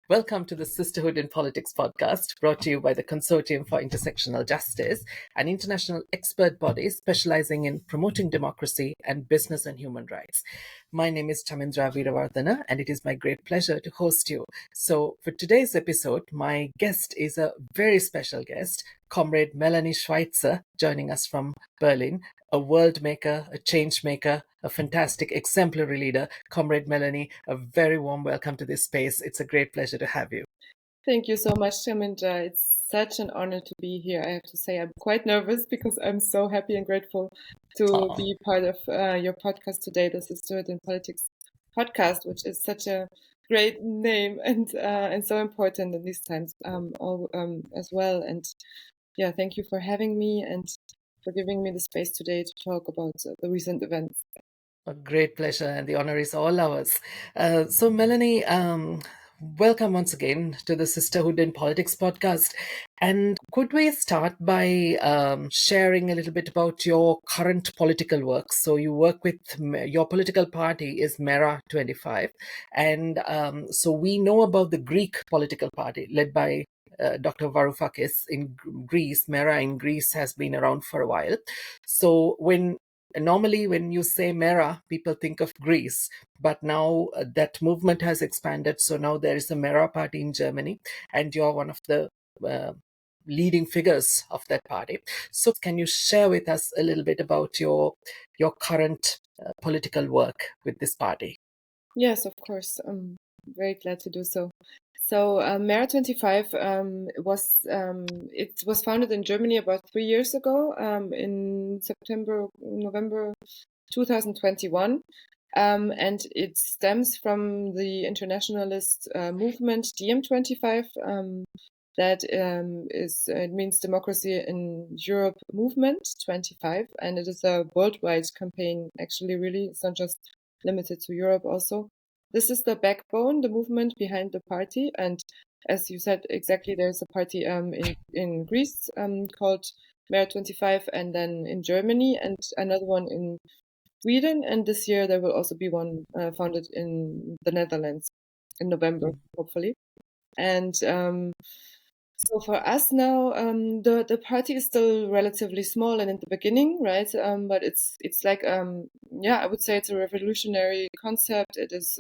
Welcome to the Sisterhood in Politics podcast, brought to you by the Consortium for Intersectional Justice, an international expert body specializing in promoting democracy and business and human rights. My name is Chamindra Weerawardhana, and it is my great pleasure to host you. So, for today's episode, my guest is a very special guest, Comrade Melanie Schweizer, joining us from Berlin, a world maker, a change maker, a fantastic exemplary leader. Comrade Melanie, a very warm welcome to this space. It's a great pleasure to have you. Thank you so much, Chamindra. It's such an honor to be here. I have to say I'm quite nervous because I'm so happy and grateful to be part of your podcast today, the Sisterhood in Politics podcast, which is such a great name and so important in these times as well. And yeah, thank you for having me and for giving me the space today to talk about the recent events. A great pleasure, and the honor is all ours. So, Melanie, welcome once again to the Sisterhood in Politics podcast. And could we start by sharing a little bit about your current political work? So, you work with your political party is Mera 25, and so we know about the Greek political party led by Dr. Varoufakis in Greece. Mera in Greece has been around for a while. So normally, when you say Mera, people think of Greece, but now that movement has expanded. So now there is a Mera party in Germany, and you're one of the leading figures of that party. So can you share with us a little bit about your current political work with this party? Yes, of course. I'm very glad to do so. So Mera 25 was founded in Germany about 3 years ago, in November 2021, and it stems from the internationalist movement DiEM25. That it means Democracy in Europe Movement 25, and it is a worldwide campaign. Actually, really, it's not just limited to Europe. Also. This is the backbone, the movement behind the party. And as you said, exactly, there's a party in Greece called Mera 25, and then in Germany, and another one in Sweden. And this year there will also be one founded in the Netherlands in November, hopefully. And so for us now, the party is still relatively small and in the beginning, right? But it's like I would say it's a revolutionary concept. It is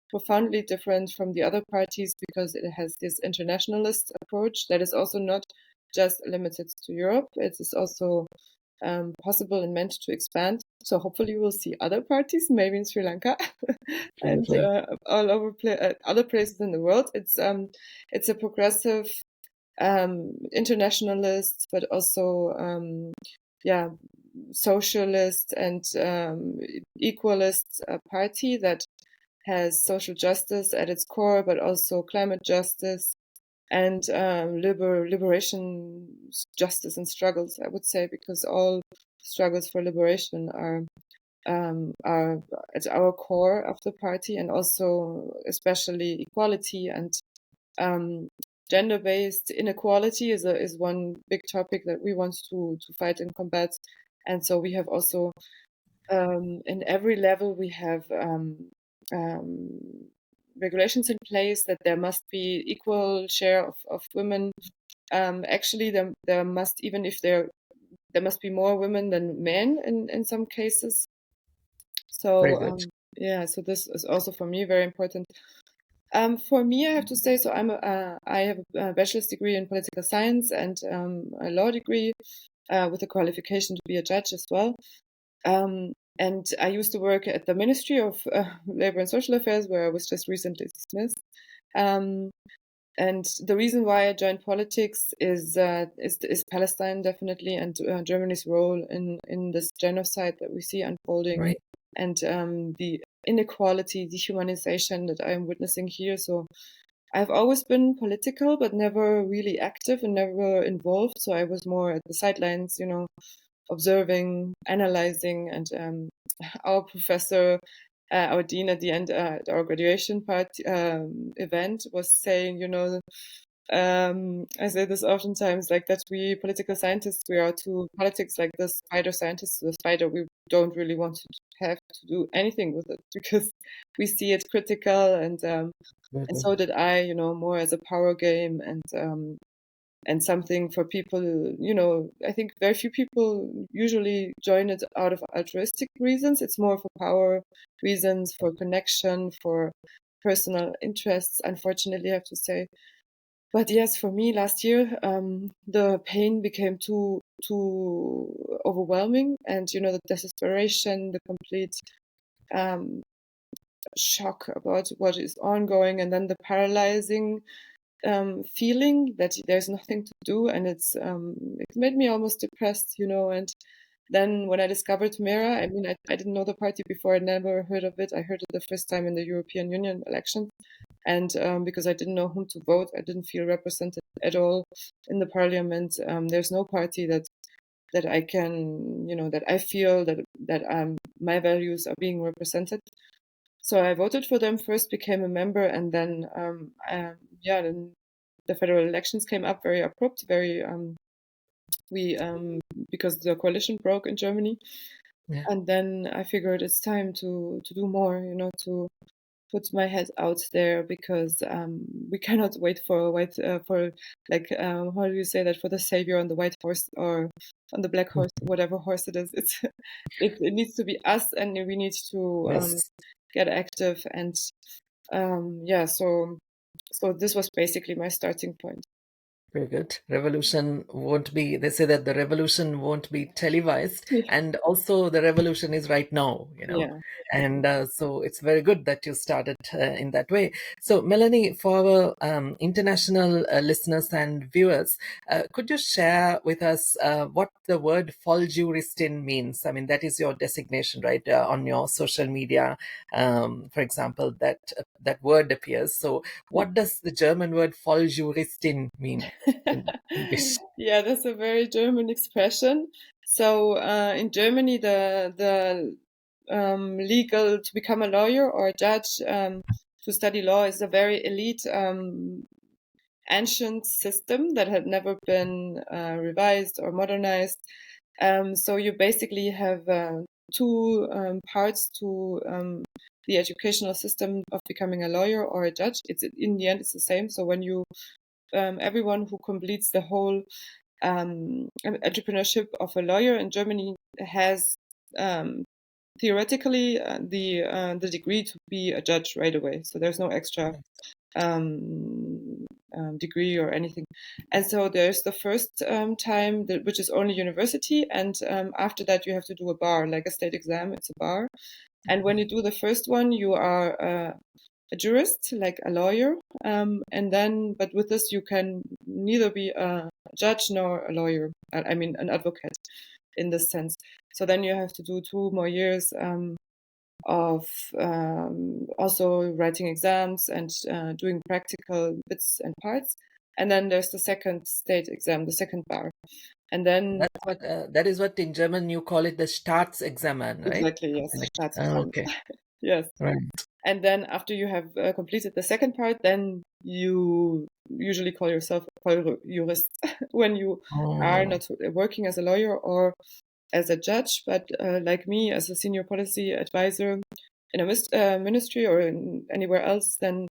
profoundly different from the other parties because it has this internationalist approach that is also not just limited to Europe. It is also possible and meant to expand. So hopefully we'll see other parties, maybe in Sri Lanka and all over other places in the world. It's a progressive internationalist, but also socialist and equalist party that has social justice at its core, but also climate justice and liberation, justice and struggles, I would say, because all struggles for liberation are at our core of the party, and also especially equality and gender-based inequality is one big topic that we want to fight and combat. And so we have also in every level we have regulations in place that there must be equal share of women. Actually, there must, even if there must be more women than men in some cases. So so this is also for me very important. For me, I have to say, so I have a bachelor's degree in political science and a law degree with a qualification to be a judge as well. And I used to work at the Ministry of Labor and Social Affairs, where I was just recently dismissed. And the reason why I joined politics is Palestine, definitely, and Germany's role in this genocide that we see unfolding. Right. And the inequality, dehumanization that I am witnessing here. So I've always been political, but never really active and never involved. So I was more at the sidelines, observing, analyzing, and our professor, our dean at the end at our graduation party event was saying, I say this oftentimes, like that we political scientists, we are to politics like the spider scientists, the spider. We don't really want to have to do anything with it because we see it critical, and Mhm. so did I. More as a power game and something for people. I think very few people usually join it out of altruistic reasons. It's more for power reasons, for connection, for personal interests. Unfortunately, I have to say. But yes, for me last year, the pain became too overwhelming, and the desperation, the complete um, shock about what is ongoing, and then the paralyzing feeling that there's nothing to do, and it made me almost depressed. And then when I discovered Mera, I mean, I didn't know the party before. I never heard of it. I heard it the first time in the European Union elections. And because I didn't know whom to vote, I didn't feel represented at all in the parliament. There's no party that I can, that I feel that my values are being represented. So I voted for them first, became a member, and then then the federal elections came up very abrupt, very we because the coalition broke in Germany, Yeah. and then I figured it's time to do more, to put my head out there because we cannot wait for a white for like how do you say that, for the savior on the white horse or on the black horse, whatever horse it is. It needs to be us, and we need to Yes. get active, and yeah, so this was basically my starting point. Very good. Revolution won't be, they say that the revolution won't be televised. And also, the revolution is right now. Yeah. And so it's very good that you started in that way. So, Melanie, for our international listeners and viewers, could you share with us what the word Volljuristin means? I mean, that is your designation, right? On your social media, for example, that word appears. So, what does the German word Volljuristin mean in English? Yeah, that's a very German expression. So in Germany, the legal to become a lawyer or a judge to study law is a very elite ancient system that had never been revised or modernized. So you basically have two parts to the educational system of becoming a lawyer or a judge. It's in the end it's the same. So when you everyone who completes the whole entrepreneurship of a lawyer in Germany has theoretically the degree to be a judge right away. So there's no extra degree or anything. And so there's the first time which is only university, and after that you have to do a bar, like a state exam. It's a bar, and when you do the first one, you are a jurist, like a lawyer, and then, but with this, you can neither be a judge nor a lawyer. I mean, an advocate in this sense. So then you have to do 2 more years of also writing exams and doing practical bits and parts. And then there's the second state exam, the second bar. And then That is what in German you call it the Staatsexamen, right? exactly, yes, Something like that's okay, yes. right. And then after you have completed the second part, then you usually call yourself a jurist when you are Oh, not working as a lawyer or as a judge, but like me, as a senior policy advisor in a ministry or in anywhere else, then,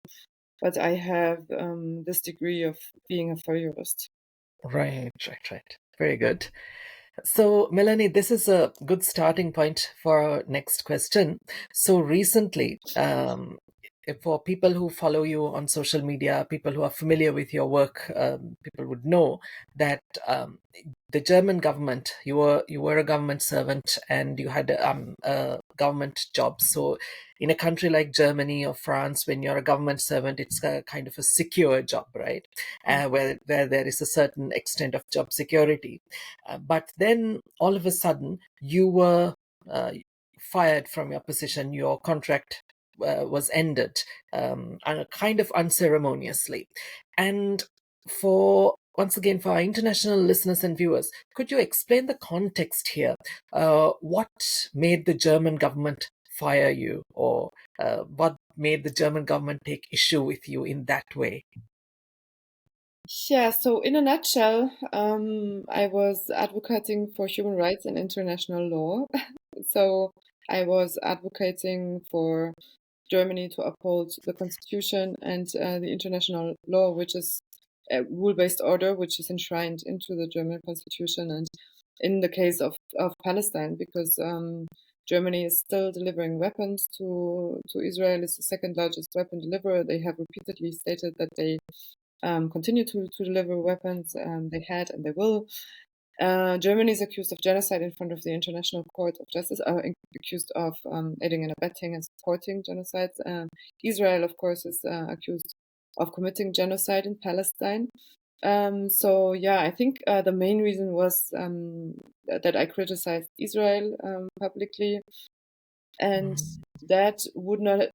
but I have this degree of being a jurist. right. Very good. So, Melanie, this is a good starting point for our next question. So, recently, for people who follow you on social media, people who are familiar with your work, people would know that the German government, you were a government servant and you had a government job. So, in a country like Germany or France, when you're a government servant, it's a kind of a secure job, right? Where there is a certain extent of job security. But then all of a sudden, you were uh, fired from your position. Your contract was ended, kind of unceremoniously. And once again, for our international listeners and viewers, could you explain the context here? What made the German government fire you, or what made the German government take issue with you in that way? Yeah, so in a nutshell, I was advocating for human rights and international law. So I was advocating for Germany to uphold the constitution and the international law, which is a rule-based order, which is enshrined into the German constitution. And in the case of Palestine, because Germany is still delivering weapons to Israel, is the second largest weapon deliverer. They have repeatedly stated that they continue to deliver weapons. They had and they will. Germany is accused of genocide in front of the International Court of Justice, accused of aiding and abetting and supporting genocide. Israel, of course, is accused of committing genocide in Palestine. So yeah, I think the main reason was that I criticized Israel publicly, and Mhm. that would not.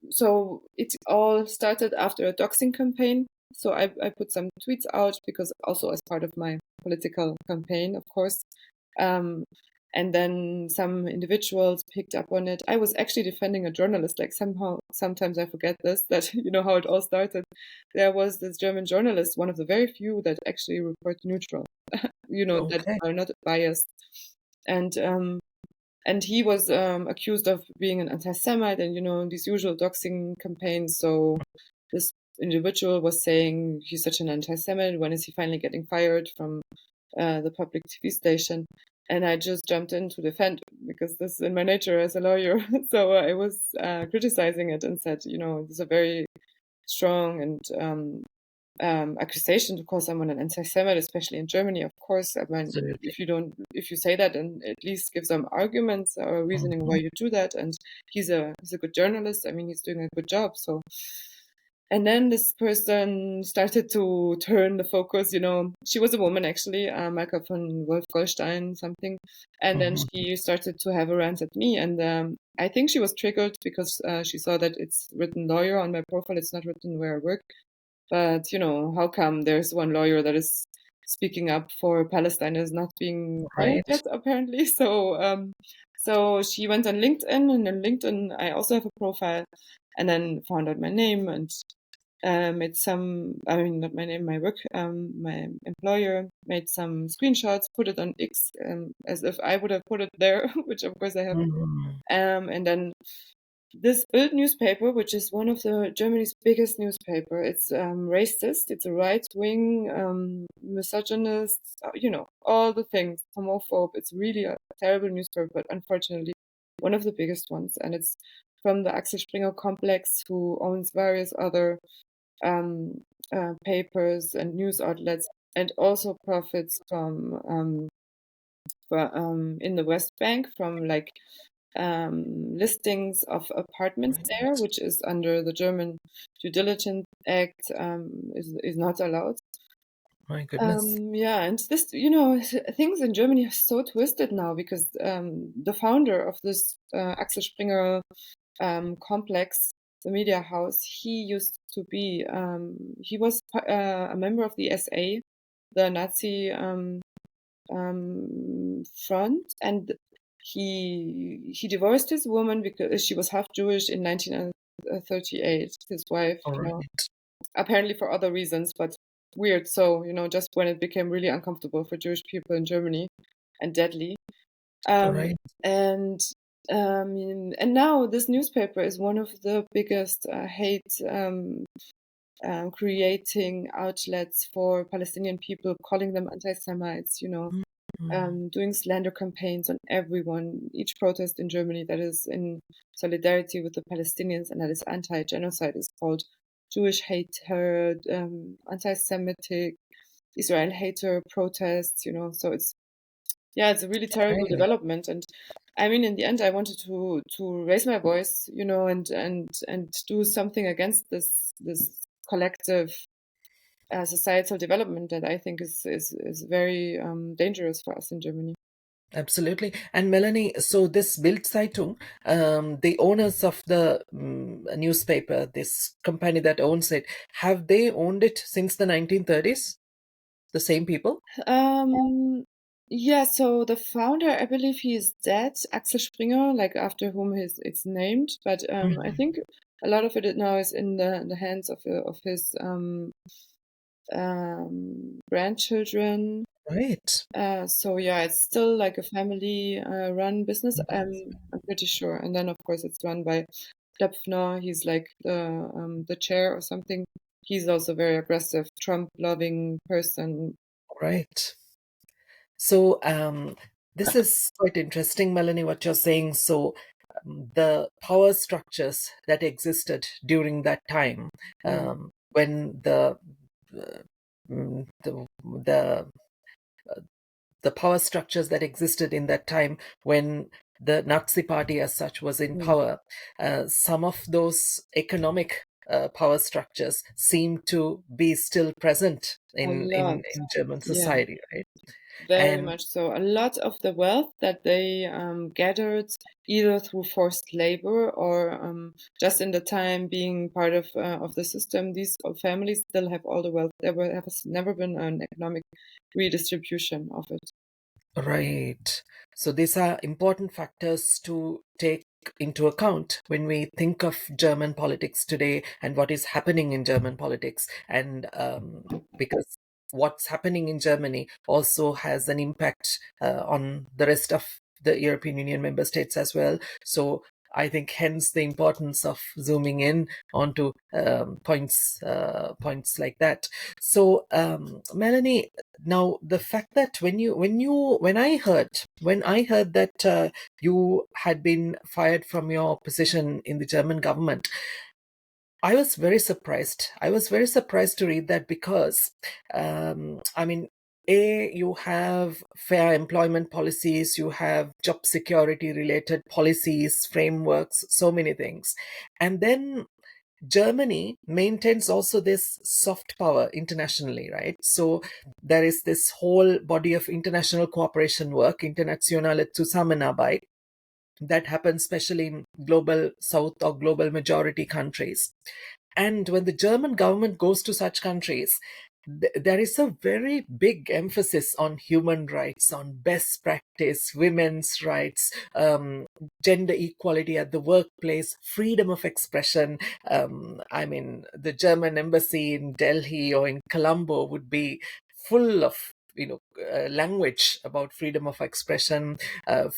So it all started after a doxing campaign. So I put some tweets out because also as part of my political campaign, of course. Um, and then some individuals picked up on it. I was actually defending a journalist. Like somehow, sometimes I forget this, that you know how it all started. There was this German journalist, one of the very few that actually report neutral, that Okay. are not biased. And and he was accused of being an anti-Semite and these usual doxing campaigns. So this individual was saying he's such an anti-Semite. When is he finally getting fired from the public TV station? And I just jumped in to defend because this is in my nature as a lawyer. So I was criticizing it and said, this is a very strong and accusation to call someone an anti-Semite, especially in Germany, of course. I mean, Absolutely. if you say that, and at least give some arguments or reasoning why Mhm. you do that. And he's a good journalist. I mean, he's doing a good job. So, and then this person started to turn the focus. She was a woman actually, Malka von Wolf-Goldstein, something, and then Mhm. she started to have a rant at me, and I think she was triggered because she saw that it's written lawyer on my profile. It's not written where I work. But, how come there's one lawyer that is speaking up for Palestine is not being fired Right. yet, apparently? So she went on LinkedIn, and on LinkedIn, I also have a profile, and then found out my name and made some, I mean, not my name, my work, my employer made some screenshots, put it on X, as if I would have put it there, which of course I haven't. Mhm. And then this Bild newspaper, which is one of the Germany's biggest newspaper, it's racist. It's a right-wing, misogynist. All the things, homophobe. It's really a terrible newspaper, but unfortunately, one of the biggest ones. And it's from the Axel Springer complex, who owns various other um, papers and news outlets, and also profits from in the West Bank from like listings of apartments there, Right. which is under the German Due Diligence Act, is not allowed. My goodness. Yeah, and this, things in Germany are so twisted now because the founder of this Axel Springer complex, the media house, he was a member of the SA, the Nazi front, and he divorced his woman because she was half Jewish in 1938. His wife, All right. apparently for other reasons, but weird. So just when it became really uncomfortable for Jewish people in Germany and deadly, All um, right. and and now this newspaper is one of the biggest hate creating outlets for Palestinian people, calling them anti-Semites. Mhm. Doing slander campaigns on everyone, each protest in Germany that is in solidarity with the Palestinians and that is anti-genocide is called Jewish hater, anti-Semitic, Israel hater protests. So it's a really terrible Okay. development. And I mean, in the end, I wanted to raise my voice, and do something against this collective societal development that I think is very dangerous for us in Germany. Absolutely. And Melanie, so this Bild Zeitung, the owners of the newspaper, this company that owns it, have they owned it since the 1930s? The same people? Um, yeah, so the founder, I believe he is dead, Axel Springer, like after whom it's named. But I Mhm. think a lot of it now is in the hands of his grandchildren. Right. So yeah, it's still like a family run business. I'm pretty sure. And then of course it's run by Döpfner. He's like the chair or something. He's also very aggressive, Trump-loving person. Right. So this is quite interesting, Melanie, what you're saying. So the power structures that existed during that time, Mm. when uh, mm, the power structures that existed in that time when the Nazi party as such was in Mm. power, some of those economic power structures seem to be still present A lot. in German Yeah. society, right? Very And much so. A lot of the wealth that they gathered either through forced labor or just in the time being part of the system, these families still have all the wealth. There has never been an economic redistribution of it. right. So these are important factors to take into account when we think of German politics today and what is happening in German politics. And because what's happening in Germany also has an impact on the rest of the European Union member states as well. So I think hence the importance of zooming in onto points like that. So Melanie, now, the fact that when I heard that you had been fired from your position in the German government, I was very surprised. I was very surprised to read that because, I mean, you have fair employment policies, you have job security related policies, frameworks, so many things, and then Germany maintains also this soft power internationally, right? So there is this whole body of international cooperation work, internationale Zusammenarbeit, that happens especially in global south or global majority countries. And when the German government goes to such countries, there is a very big emphasis on human rights, on best practice, women's rights, gender equality at the workplace, freedom of expression. I mean, the German embassy in Delhi or in Colombo would be full of language about freedom of expression,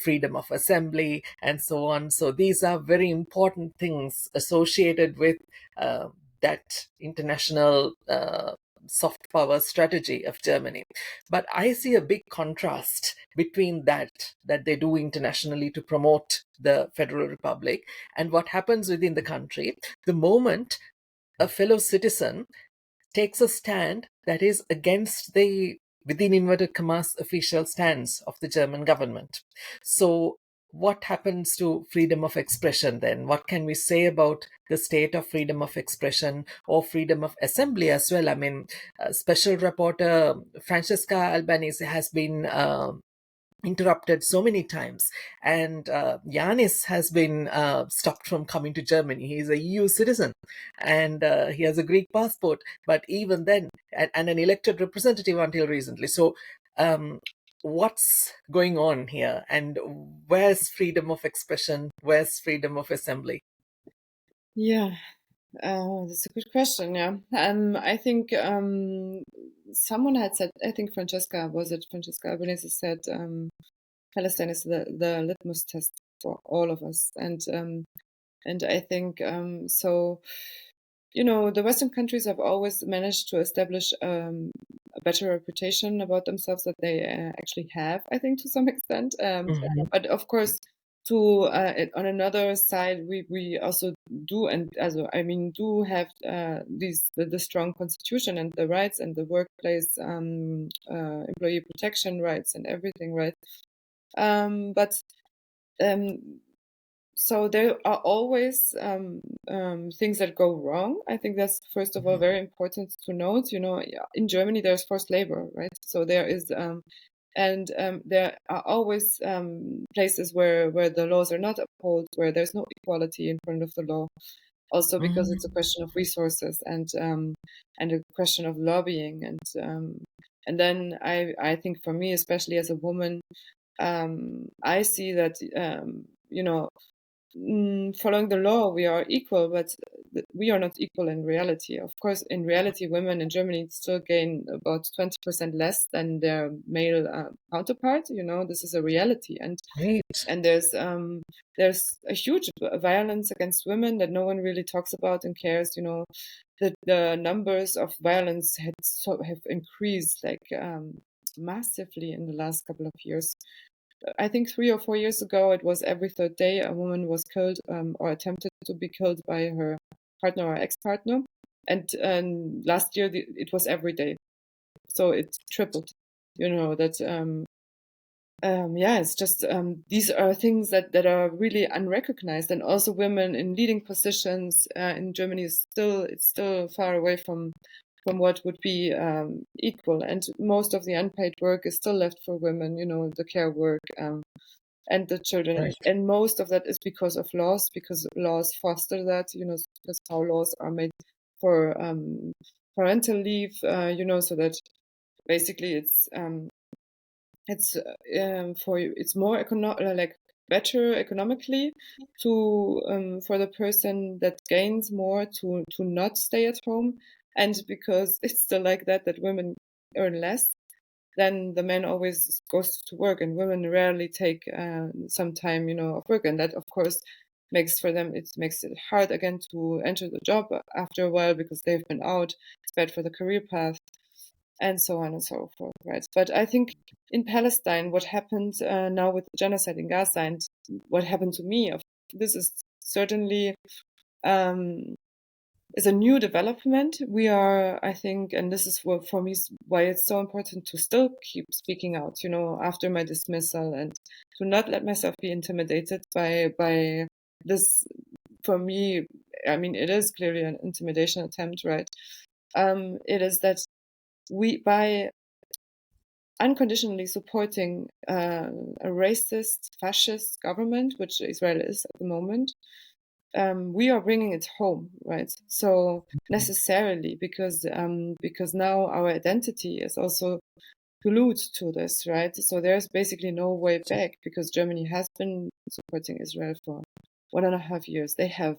freedom of assembly, and so on. So these are very important things associated with uh, that international soft power strategy of Germany. But I see a big contrast between that they do internationally to promote the Federal Republic and what happens within the country the moment a fellow citizen takes a stand that is against the, within inverted commas, official stance of the German government. So, what happens to freedom of expression then? What can we say about the state of freedom of expression or freedom of assembly as well? I mean, Special Reporter Francesca Albanese has been interrupted so many times. And Yanis has been stopped from coming to Germany. He's a EU citizen and he has a Greek passport, but even then, and an elected representative until recently. So, what's going on here? And where's freedom of expression? Where's freedom of assembly? Yeah, that's a good question. Yeah, I think someone had said. I think Francesca Albanese said Palestine is the litmus test for all of us, and I think so. The Western countries have always managed to establish a better reputation about themselves that they actually have, I think, to some extent. Mhm. But of course, to on another side, we also do, and also I mean, do have the strong constitution and the rights and the workplace employee protection rights and everything, right? But um, so there are always things that go wrong. I think that's first of all very important to note. In Germany there's forced labor, right? So there is, and there are always places where the laws are not upheld, where there's no equality in front of the law. Also because Mhm. it's a question of resources and a question of lobbying, and then I think for me, especially as a woman, I see that following the law, we are equal, but we are not equal in reality. Of course, in reality, women in Germany still gain about 20% less than their male counterpart. This is a reality, and Right. there's a huge violence against women that no one really talks about and cares. The numbers of violence have increased massively in the last couple of years. I think 3 or 4 years ago, it was every third day a woman was killed or attempted to be killed by her partner or ex-partner. And last year, it was every day. So it tripled, it's just these are things that are really unrecognized. And also women in leading positions in Germany it's still far away from what would be equal. And most of the unpaid work is still left for women, the care work and the children. Right. And most of that is because of laws, because laws foster that, because how laws are made for parental leave, so that basically it's more better economically to for the person that gains more to not stay at home. And because it's still like that women earn less, then the man always goes to work, and women rarely take some time of work. And that of course makes it hard again to enter the job after a while, because they've been out. It's bad for the career path, and so on and so forth, right? But I think in Palestine, what happened now with the genocide in Gaza, and what happened to me, this is certainly is a new development. We are, I think, and this is what for me why it's so important to still keep speaking out, after my dismissal, and to not let myself be intimidated by this. For me, I mean, it is clearly an intimidation attempt, right? It is that by unconditionally supporting a racist, fascist government, which Israel is at the moment, we are bringing it home, right? So necessarily, because now our identity is also glued to this, right? So there's basically no way back, because Germany has been supporting Israel for 1.5 years. They have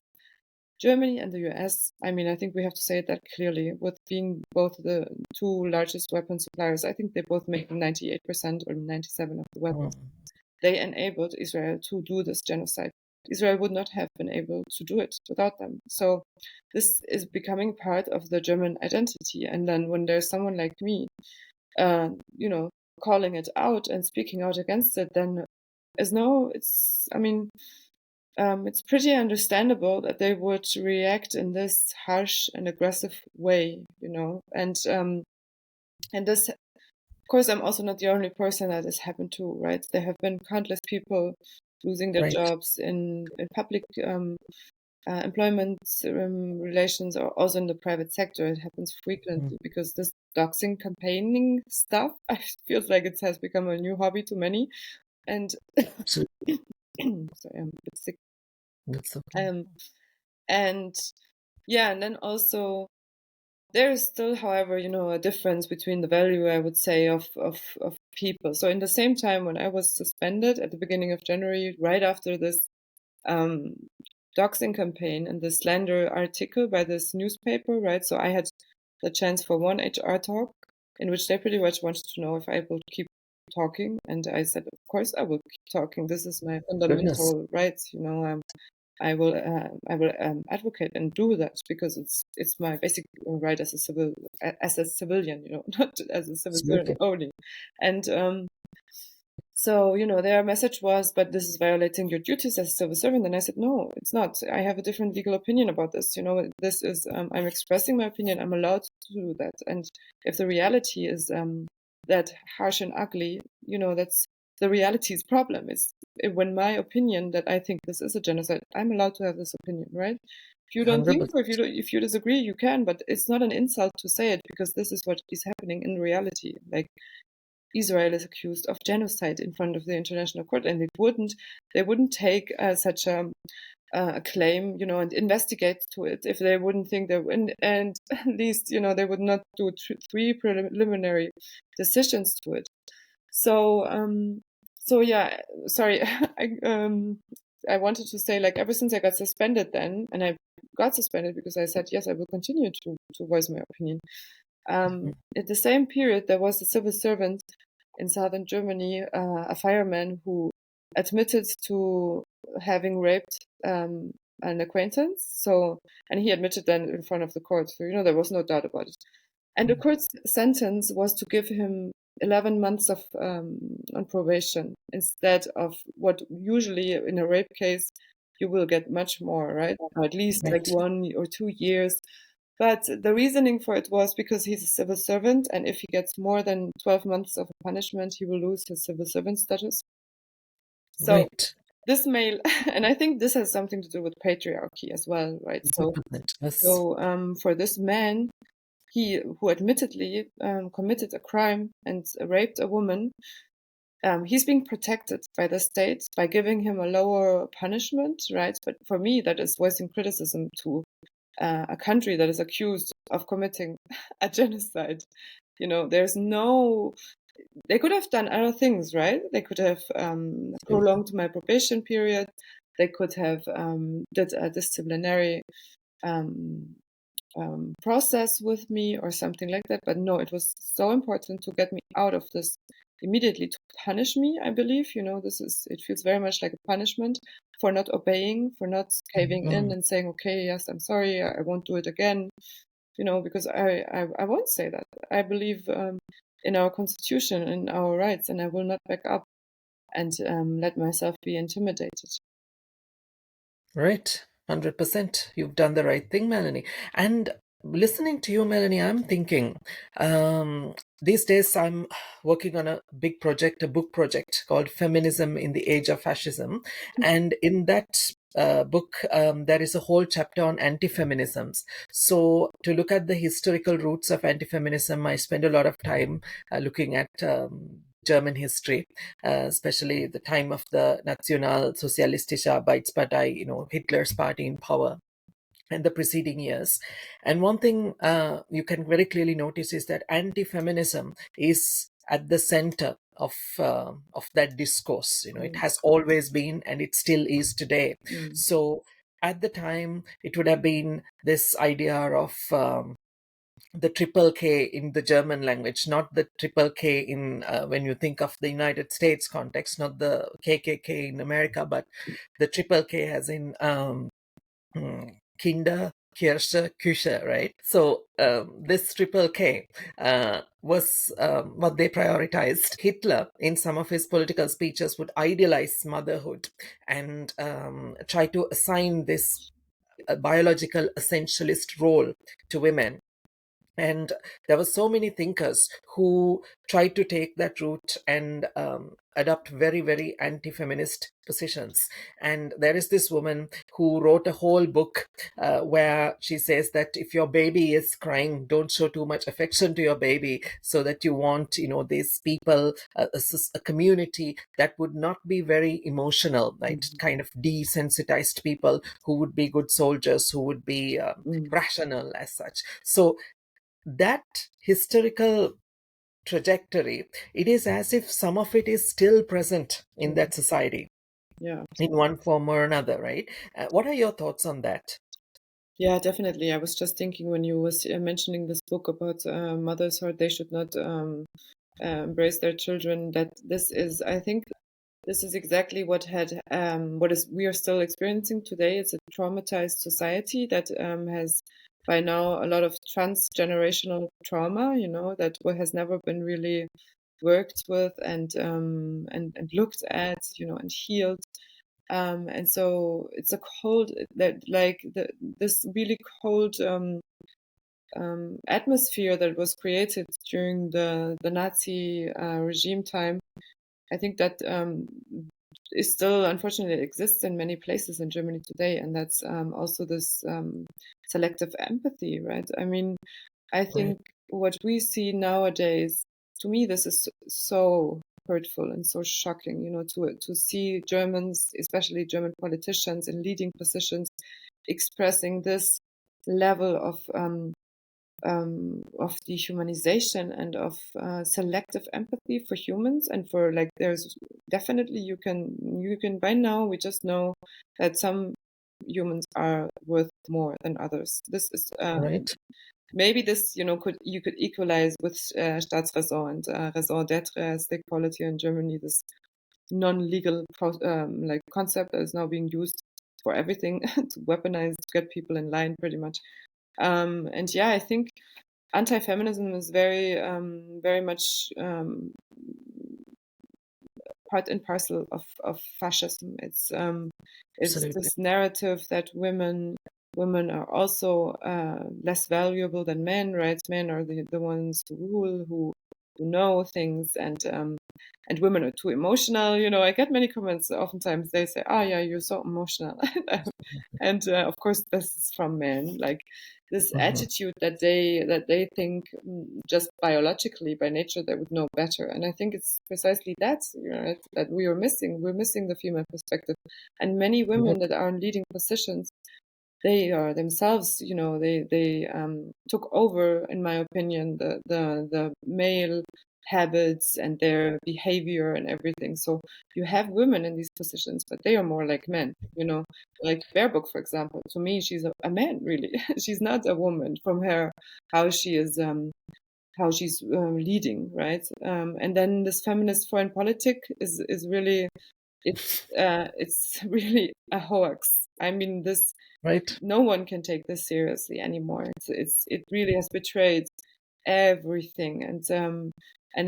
Germany and the US. I mean, I think we have to say that clearly, with being both the two largest weapon suppliers. I think they both make 98% or 97% of the weapons. They enabled Israel to do this genocide. Israel would not have been able to do it without them. So this is becoming part of the German identity. And then when there's someone like me, calling it out and speaking out against it, then it's pretty understandable that they would react in this harsh and aggressive way, and this, of course, I'm also not the only person that has happened to, right? There have been countless people losing their Right. jobs in public employment relations, or also in the private sector. It happens frequently because this doxing campaigning stuff, I feels like it has become a new hobby to many. And Absolutely. sorry, I'm a bit sick. That's okay. And then also there is still, however, a difference between the value, I would say, of people. So in the same time, when I was suspended at the beginning of January, right after this doxing campaign and the slander article by this newspaper, right? So I had the chance for one HR talk in which they pretty much wanted to know if I would keep talking, and I said, of course I will keep talking. This is my fundamental rights, I will advocate and do that, because it's my basic right as a civilian, not as a civil servant only. And so their message was, but this is violating your duties as a civil servant. And I said, no, it's not. I have a different legal opinion about this. This is I'm expressing my opinion. I'm allowed to do that. And if the reality is that harsh and ugly, that's the reality's problem. Is when my opinion that I think this is a genocide, I'm allowed to have this opinion, right? If you don't think so, if you disagree, you can, but it's not an insult to say it, because this is what is happening in reality. Like, Israel is accused of genocide in front of the international court, and they wouldn't take such a claim, and investigate to it if they wouldn't think they would, and at least, they would not do three preliminary decisions to it. So, sorry, I wanted to say, like, ever since I got suspended then, and I got suspended because I said, yes, I will continue to voice my opinion. At the same period, there was a civil servant in southern Germany, a fireman who admitted to having raped an acquaintance. So, and he admitted then in front of the court. So, there was no doubt about it. And the court's sentence was to give him 11 months of on probation instead of what usually in a rape case you will get much more, right? Or at least like Right. 1 or 2 years. But the reasoning for it was because he's a civil servant, and if he gets more than 12 months of punishment, he will lose his civil servant status. So Right. this male, and I think this has something to do with patriarchy as well, right? So, 100%. Yes. so for this man, who admittedly committed a crime and raped a woman, he's being protected by the state by giving him a lower punishment, right? But for me, that is voicing criticism to a country that is accused of committing a genocide. There's no. They could have done other things, right? They could have prolonged my probation period. They could have did a disciplinary process with me or something like that. But no, it was so important to get me out of this immediately, to punish me. I believe, it feels very much like a punishment for not obeying, for not caving in and saying, okay, yes, I'm sorry, I won't do it again. Because I won't say that. I believe in our constitution, in our rights, and I will not back up and let myself be intimidated. Right. 100%. You've done the right thing, Melanie. And listening to you, Melanie, I'm thinking these days I'm working on a big project, a book project called Feminism in the Age of Fascism. And in that book, there is a whole chapter on anti-feminisms. So to look at the historical roots of anti-feminism, I spend a lot of time looking at German history, especially the time of the Nationalsozialistische Arbeitspartei, Hitler's party in power, and the preceding years. And one thing you can very clearly notice is that anti-feminism is at the center of that discourse. It has always been, and it still is today. So at the time, it would have been this idea of the triple K in the German language, not the triple K in when you think of the United States context, not the KKK in America, but the triple K as in Kinder, Kirche, Küche, right? So this triple K was what they prioritized. Hitler, in some of his political speeches, would idealize motherhood and try to assign this biological essentialist role to women. And there were so many thinkers who tried to take that route and adopt very, very anti-feminist positions. And there is this woman who wrote a whole book where she says that if your baby is crying, don't show too much affection to your baby, so that you want, these people, a community that would not be very emotional, right? Kind of desensitized people who would be good soldiers, who would be rational as such. So that historical trajectory, it is as if some of it is still present in that society, Yeah. in one form or another, right? What are your thoughts on that? Yeah, definitely. I was just thinking when you was mentioning this book about mothers, how they should not embrace their children, that I think this is exactly what we are still experiencing today. It's a traumatized society that has by now a lot of transgenerational trauma, that has never been really worked with and looked at, and healed. And so it's a cold, this really cold atmosphere that was created during the Nazi regime time. I think that is still, unfortunately, exists in many places in Germany today, and that's also this selective empathy, right? I mean, I think what we see nowadays, to me, this is so hurtful and so shocking, to see Germans, especially German politicians in leading positions, expressing this level of dehumanization and of selective empathy for humans, and for like there's definitely you can by now we just know that some humans are worth more than others. This is Right. maybe this you could equalize with Staatsräson and Raison d'être, as they call it here in Germany, this non-legal like concept that is now being used for everything to weaponize, to get people in line pretty much. And yeah, I think anti-feminism is very much part and parcel of fascism. It's Absolutely. this narrative that women are also less valuable than men, right? Men are the ones who rule, who know things, and women are too emotional. I get many comments. Oftentimes they say, "Ah, yeah, you're so emotional," and of course this is from men. Like this Mhm. attitude that they think just biologically by nature they would know better. And I think it's precisely that that we are missing. We're missing the female perspective, and many women Right. that are in leading positions, they are themselves, they took over, in my opinion, the male habits and their behavior and everything. So you have women in these positions, but they are more like men, like Baerbock, for example. To me, she's a man, really. She's not a woman from her, how she is, how she's leading, right? And then this feminist foreign politic is really, it's really a hoax. I mean, this Right. no one can take this seriously anymore. It really has betrayed everything, and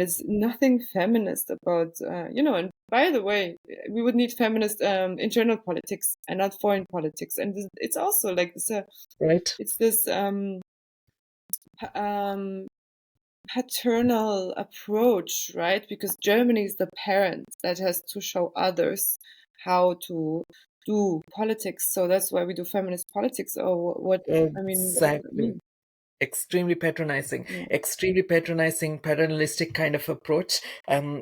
it's nothing feminist about And by the way, we would need feminist internal politics and not foreign politics. And it's also like this. Right. It's this paternal approach, right? Because Germany is the parent that has to show others how to do politics. So that's why we do feminist politics. Or what? I mean, what does that Exactly. mean? Yeah. Extremely patronizing, paternalistic kind of approach.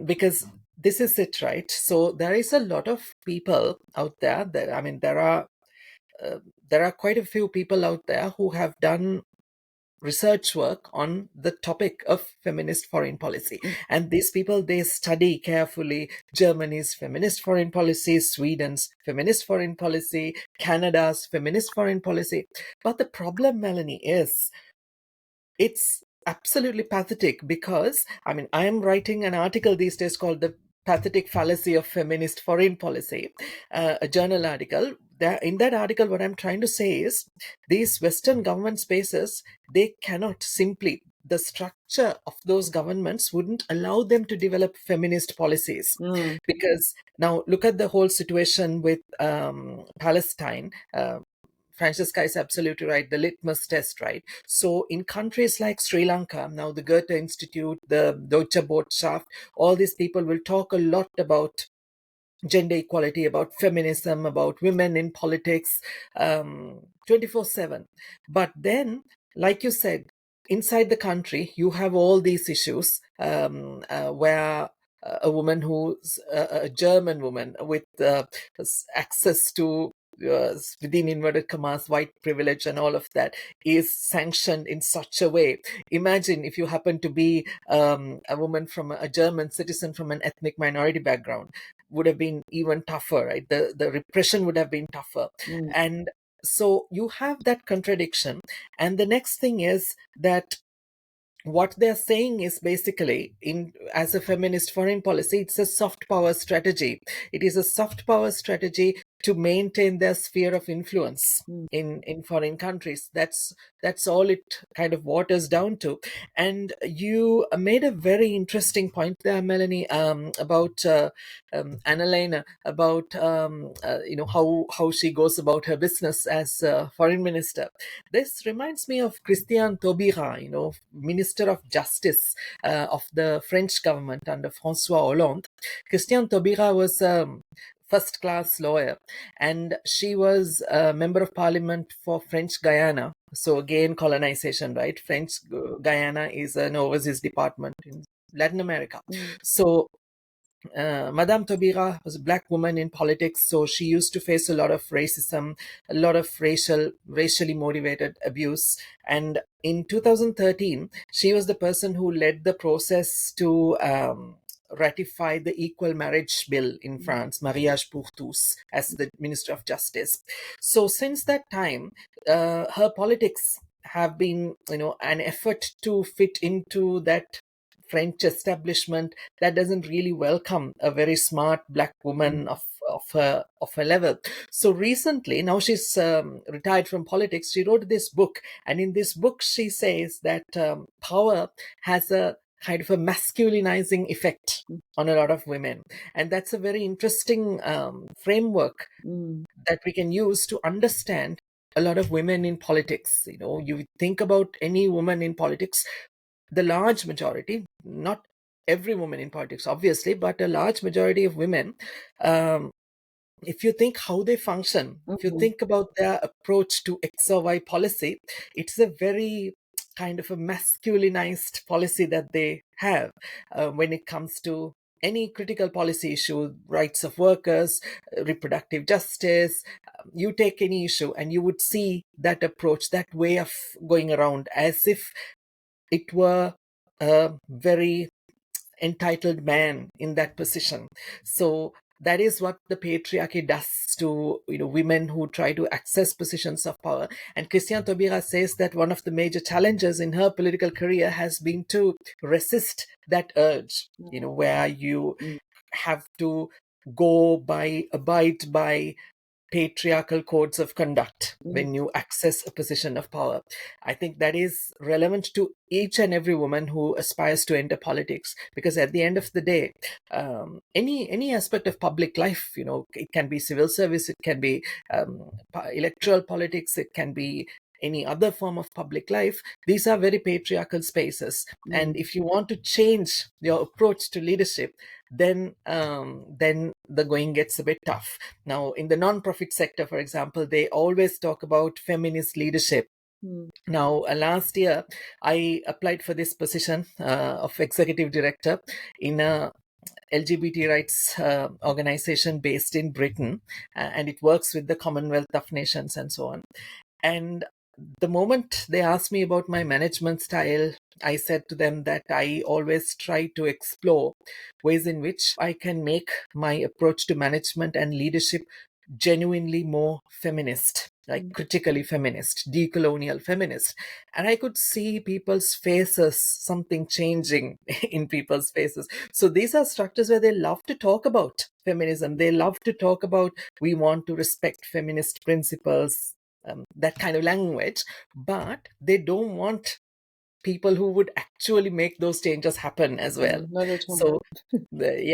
Because this is it, right? So there is a lot of people out there that, I mean, there are quite a few people out there who have done research work on the topic of feminist foreign policy. Mm. And these people, they study carefully Germany's feminist foreign policy, Sweden's feminist foreign policy, Canada's feminist foreign policy. But the problem, Melanie, is it's absolutely pathetic because, I mean, I am writing an article these days called The Pathetic Fallacy of Feminist Foreign Policy, a journal article. In that article, what I'm trying to say is these Western government spaces, they cannot simply, the structure of those governments wouldn't allow them to develop feminist policies. Mm. Because now look at the whole situation with Palestine. Francesca is absolutely right, the litmus test, right? So in countries like Sri Lanka, now the Goethe Institute, the Deutsche Botschaft, all these people will talk a lot about gender equality, about feminism, about women in politics, 24/7. But then, like you said, inside the country, you have all these issues where a woman who's a German woman with access to within inverted commas white privilege and all of that is sanctioned in such a way. Imagine if you happen to be a woman from a German citizen from an ethnic minority background, would have been even tougher, right? The repression would have been tougher. Mm. And so you have that contradiction. And the next thing is that what they're saying is basically, in as a feminist foreign policy, it's a soft power strategy. It is a soft power strategy to maintain their sphere of influence Mm. in foreign countries. That's all it kind of waters down to. And you made a very interesting point there, Melanie, about Annalena, about how she goes about her business as foreign minister. This reminds me of Christian Taubira, Minister of Justice of the French government under François Hollande. Christian Taubira was first class lawyer, and she was a member of parliament for French Guyana. So again, colonization, right? French Guyana is an overseas department in Latin America. Mm. So Madame Taubira was a black woman in politics, so she used to face a lot of racism, a lot of racially motivated abuse. And in 2013, she was the person who led the process to ratify the Equal Marriage Bill in France, Mariage pour tous, as the Minister of Justice. So since that time, her politics have been, an effort to fit into that French establishment that doesn't really welcome a very smart black woman of her level. So recently, now she's retired from politics. She wrote this book, and in this book, she says that power has a kind of a masculinizing effect on a lot of women, and that's a very interesting framework that we can use to understand a lot of women in politics. You think about any woman in politics, the large majority, not every woman in politics, obviously, but a large majority of women, if you think how they function, if you think about their approach to X or Y policy, it's a very kind of a masculinized policy that they have when it comes to any critical policy issue, rights of workers, reproductive justice. You take any issue and you would see that approach, that way of going around, as if it were a very entitled man in that position. So that is what the patriarchy does to women who try to access positions of power. And Christiane Taubira says that one of the major challenges in her political career has been to resist that urge, where you have to abide by patriarchal codes of conduct when you access a position of power. I think that is relevant to each and every woman who aspires to enter politics, because at the end of the day, any aspect of public life, it can be civil service, it can be electoral politics, it can be any other form of public life. These are very patriarchal spaces. And if you want to change your approach to leadership, then the going gets a bit tough. Now, in the non-profit sector, for example, they always talk about feminist leadership. Now, last year, I applied for this position of executive director in a LGBT rights organization based in Britain, and it works with the Commonwealth of Nations and so on. And the moment they asked me about my management style, I said to them that I always try to explore ways in which I can make my approach to management and leadership genuinely more feminist, like critically feminist, decolonial feminist. And I could see people's faces, something changing in people's faces. So these are structures where they love to talk about feminism. They love to talk about, we want to respect feminist principles, that kind of language, but they don't want people who would actually make those changes happen as well. Not at all. So,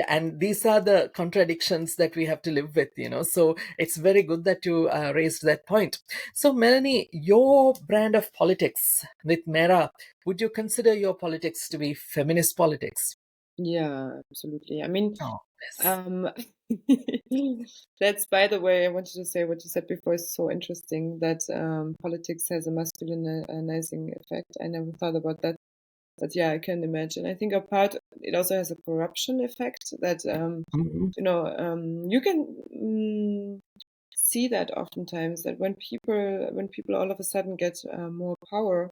and these are the contradictions that we have to live with, So it's very good that you raised that point. So, Melanie, your brand of politics with Mera, would you consider your politics to be feminist politics? Yeah, absolutely. I mean, Oh, yes. that's, by the way, I wanted to say what you said before is so interesting, that politics has a masculinizing effect. I never thought about that, but yeah, I can imagine. I think it also has a corruption effect that, you can see that oftentimes, that when people all of a sudden get more power,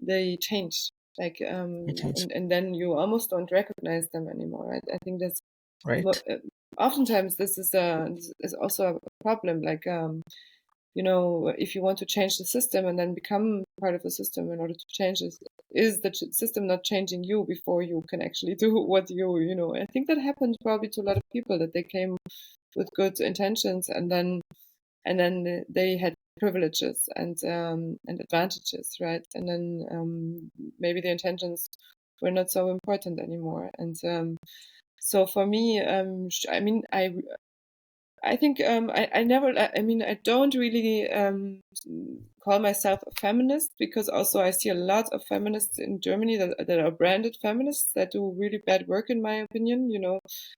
they change. And then you almost don't recognize them anymore. I think that's Right. oftentimes this is also a problem. If you want to change the system and then become part of the system in order to change it, is the system not changing you before you can actually do what I think that happened probably to a lot of people, that they came with good intentions and then they had privileges and advantages, right? And then maybe the intentions were not so important anymore. And so for me, I think I don't really call myself a feminist, because also I see a lot of feminists in Germany that are branded feminists that do really bad work, in my opinion.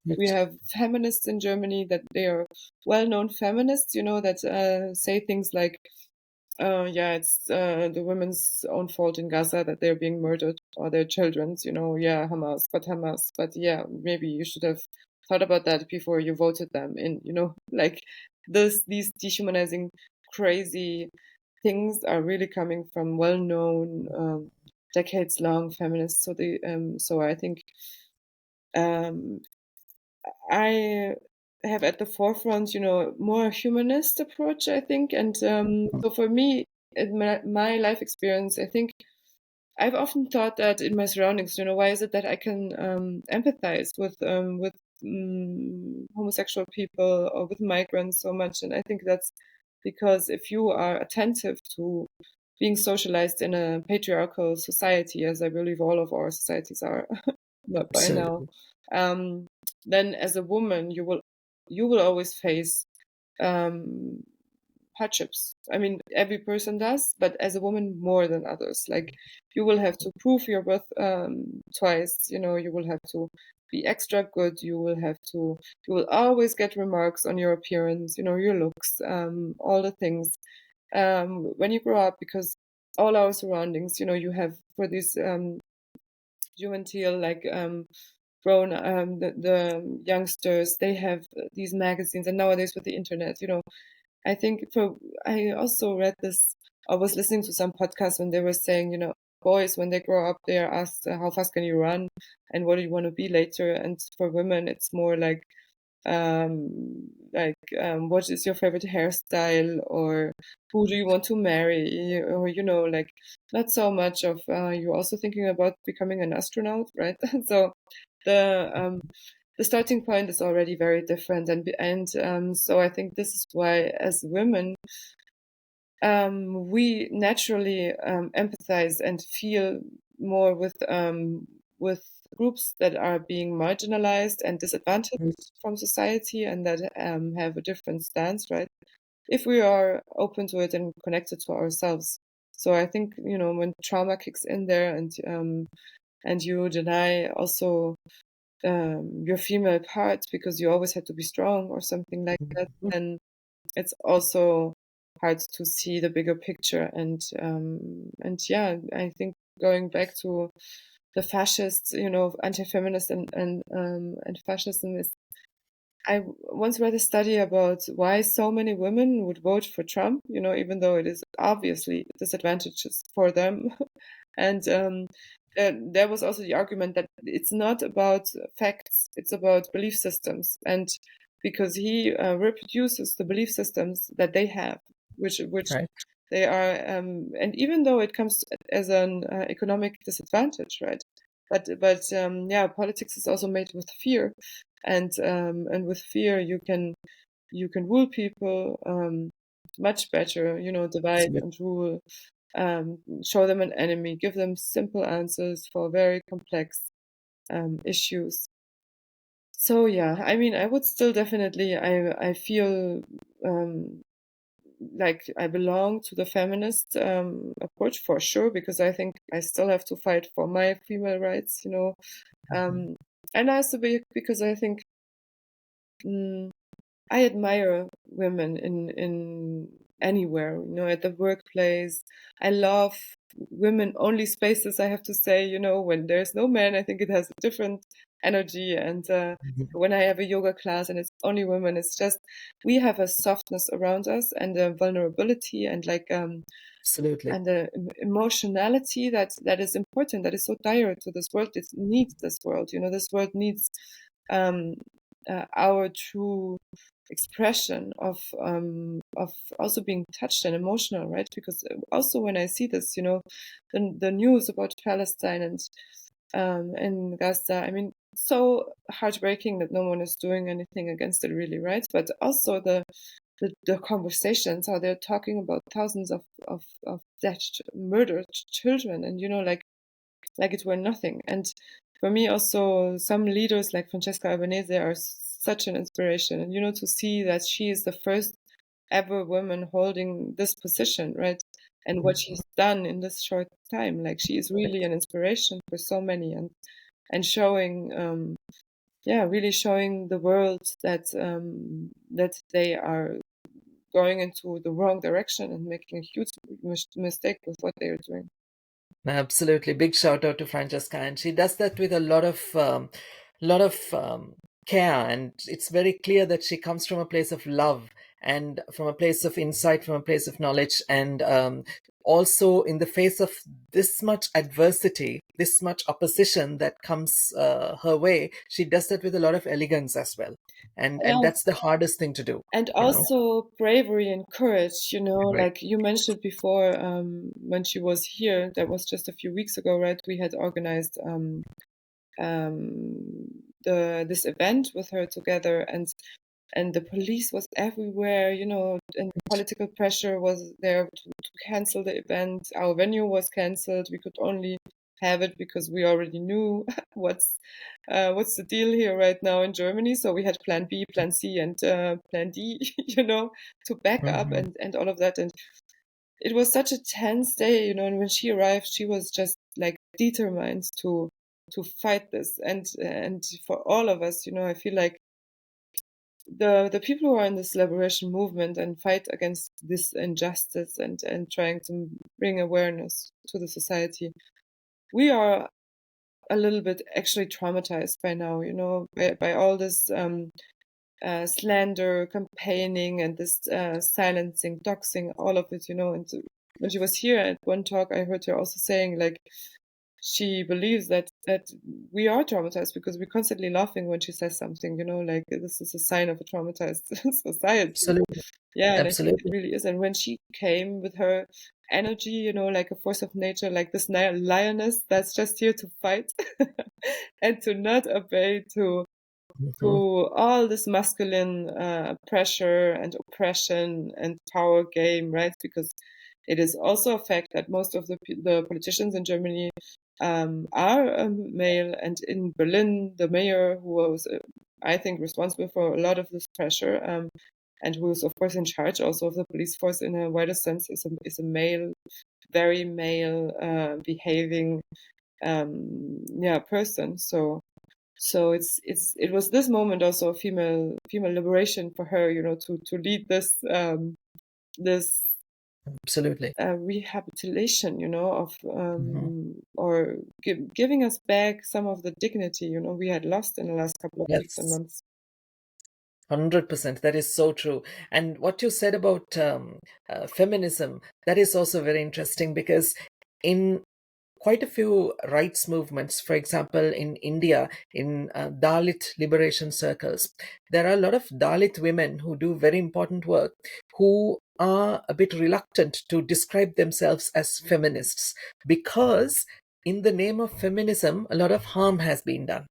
We have feminists in Germany that they are well-known feminists, that say things like, it's the women's own fault in Gaza that they're being murdered, or their children's, Hamas, but yeah, maybe you should have thought about that before you voted them in, like these dehumanizing, crazy things are really coming from well-known, decades-long feminists. So I think um, I have at the forefront, more humanist approach, I think. And so for me, in my life experience, I think I've often thought that in my surroundings, why is it that I can empathize with homosexual people or with migrants so much? And I think that's because if you are attentive to being socialized in a patriarchal society, as I believe all of our societies are but by now, Absolutely. um, then as a woman you will always face um, hardships. I mean, every person does, but as a woman more than others. Like you will have to prove your worth twice. You will have to be extra good. You will always get remarks on your appearance. Your looks, all the things. When you grow up, because all our surroundings, you have for these juvenile like grown the youngsters, they have these magazines, and nowadays with the internet, I think I also read this. I was listening to some podcasts when they were saying, boys when they grow up, they are asked how fast can you run, and what do you want to be later. And for women, it's more what is your favorite hairstyle, or who do you want to marry, or like not so much of you're also thinking about becoming an astronaut, right? So the the starting point is already very different, and so I think this is why as women we naturally empathize and feel more with groups that are being marginalized and disadvantaged from society, and that have a different stance, right? If we are open to it and connected to ourselves. So I think when trauma kicks in there, and you deny also your female part because you always had to be strong or something like that, then it's also hard to see the bigger picture. And yeah, I think going back to the fascists, anti-feminist and fascism is. I once read a study about why so many women would vote for Trump, even though it is obviously disadvantages for them. And there was also the argument that it's not about facts, it's about belief systems. And because he reproduces the belief systems that they have, which Right. they are, and even though it comes as an economic disadvantage, right? But yeah, politics is also made with fear, and with fear you can rule people much better. Divide Absolutely. and rule, show them an enemy, give them simple answers for very complex issues. So yeah, I mean, I would still definitely, I feel like I belong to the feminist approach for sure, because I think I still have to fight for my female rights, um, and also because I think mm, I admire women in anywhere, at the workplace. I love women only spaces, I have to say, when there's no man, I think it has a different energy. And when I have a yoga class and it's only women, it's just, we have a softness around us and a vulnerability and Absolutely. and the emotionality that is important, that is so dire to this world. It needs this world, this world needs um, our true expression of also being touched and emotional, right? Because also when I see this, the news about Palestine and Gaza, I mean, so heartbreaking that no one is doing anything against it, really, right? But also the conversations, how they're talking about thousands of dead, murdered children, and like it were nothing. And for me, also some leaders like Francesca Albanese are such an inspiration. And to see that she is the first ever woman holding this position, right? And what she's done in this short time, like she is really an inspiration for so many, and showing, yeah, really showing the world that they are going into the wrong direction and making a huge mistake with what they are doing. Absolutely. Big shout out to Francesca. And she does that with a lot of care. And it's very clear that she comes from a place of love and from a place of insight, from a place of knowledge, and also in the face of this much adversity, this much opposition that comes her way, she does that with a lot of elegance as well. And Yeah, that's the hardest thing to do, and you know. also bravery and courage, Right. like you mentioned before, when she was here, that was just a few weeks ago, right? We had organized this event with her together, and the police was everywhere, and political pressure was there to cancel the event. Our venue was canceled. We could only have it because we already knew what's the deal here right now in Germany. So we had plan B, plan C, and plan D, to back up Hmm. and all of that. And it was such a tense day, and when she arrived, she was just like determined to fight this. And for all of us, I feel like the people who are in this liberation movement and fight against this injustice and trying to bring awareness to the society, we are a little bit actually traumatized by now, by all this slander, campaigning, and this silencing, doxing, all of it, And so when she was here at one talk, I heard her also saying, like, she believes that we are traumatized because we're constantly laughing when she says something, like this is a sign of a traumatized society. Absolutely. Yeah, and I think it Absolutely. really is. And when she came with her energy, like a force of nature, like this lioness that's just here to fight and to not obey to Hmm. all this masculine pressure and oppression and power game, right? Because it is also a fact that most of the politicians in Germany are male, and in Berlin, the mayor, who was, I think, responsible for a lot of this pressure, and who is, of course, in charge also of the police force in a wider sense, is a male, very male, behaving, person. So it was this moment also of female liberation for her, to lead this Absolutely. rehabilitation, of Hmm. or giving us back some of the dignity, we had lost in the last couple of weeks and Yes. months. 100%. That is so true. And what you said about feminism, that is also very interesting because in quite a few rights movements, for example, in India, in Dalit liberation circles, there are a lot of Dalit women who do very important work who are a bit reluctant to describe themselves as feminists because, in the name of feminism, a lot of harm has been done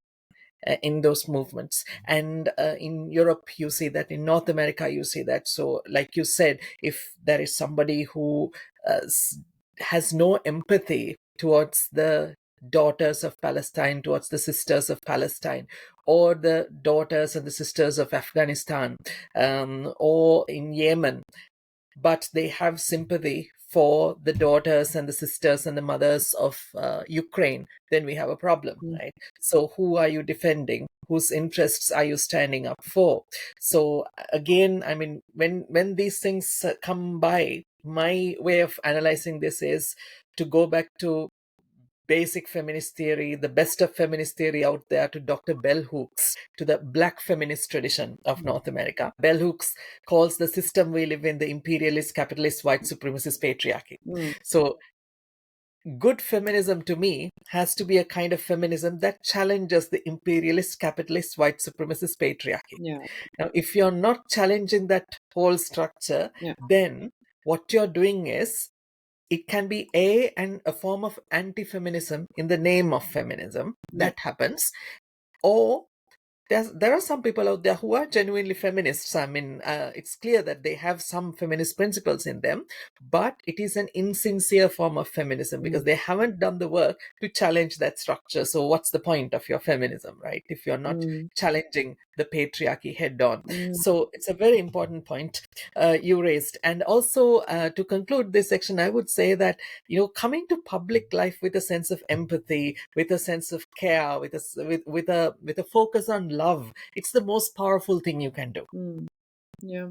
in those movements. And in Europe, you see that. In North America, you see that. So, like you said, if there is somebody who has no empathy towards the daughters of Palestine, towards the sisters of Palestine, or the daughters and the sisters of Afghanistan, or in Yemen, but they have sympathy for the daughters and the sisters and the mothers of Ukraine, then we have a problem, Mm. right? So, who are you defending? Whose interests are you standing up for? So, again, I mean, when these things come by, my way of analyzing this is to go back to basic feminist theory, the best of feminist theory out there, to Dr. Bell Hooks, to the black feminist tradition of North America. Bell Hooks calls the system we live in the imperialist, capitalist, white supremacist patriarchy. Mm. So, good feminism to me has to be a kind of feminism that challenges the imperialist, capitalist, white supremacist patriarchy. Yeah, Now, if you're not challenging that whole structure, yeah, then what you're doing is it can be a form of anti-feminism in the name of feminism. yeah. That happens. Or there are some people out there who are genuinely feminists. I mean, it's clear that they have some feminist principles in them, but it is an insincere form of feminism because Mm. they haven't done the work to challenge that structure. So, what's the point of your feminism, right? If you're not Mm. challenging the patriarchy head on. Mm. So, it's a very important point you raised. And also, to conclude this section, I would say that, coming to public life with a sense of empathy, with a sense of care, with a focus on love, it's the most powerful thing you can do. Mm. Yeah.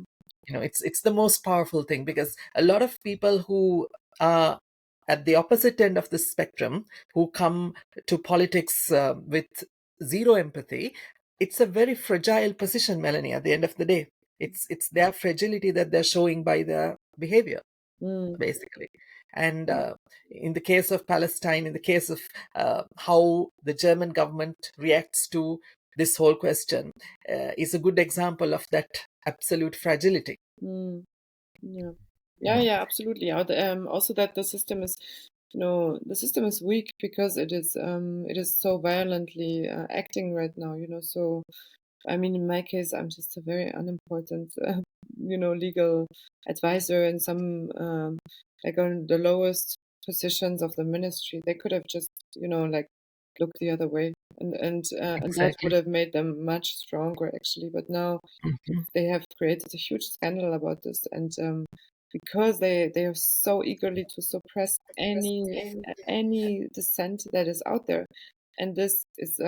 It's the most powerful thing because a lot of people who are at the opposite end of the spectrum, who come to politics with zero empathy, it's a very fragile position, Melanie, at the end of the day. It's their fragility that they're showing by their behavior, Mm, basically. And in the case of Palestine, in the case of how the German government reacts to this whole question, is a good example of that absolute fragility. mm, yeah. You Yeah, know, yeah, absolutely. Also that the system is, the system is weak because it is so violently acting right now, So, I mean, in my case, I'm just a very unimportant, legal advisor in some, like on the lowest positions of the ministry. They could have just, like looked the other way, and that would exactly. have made them much stronger, actually. But now Mhm. they have created a huge scandal about this, and because they are so eagerly to suppress any dissent that is out there, and this is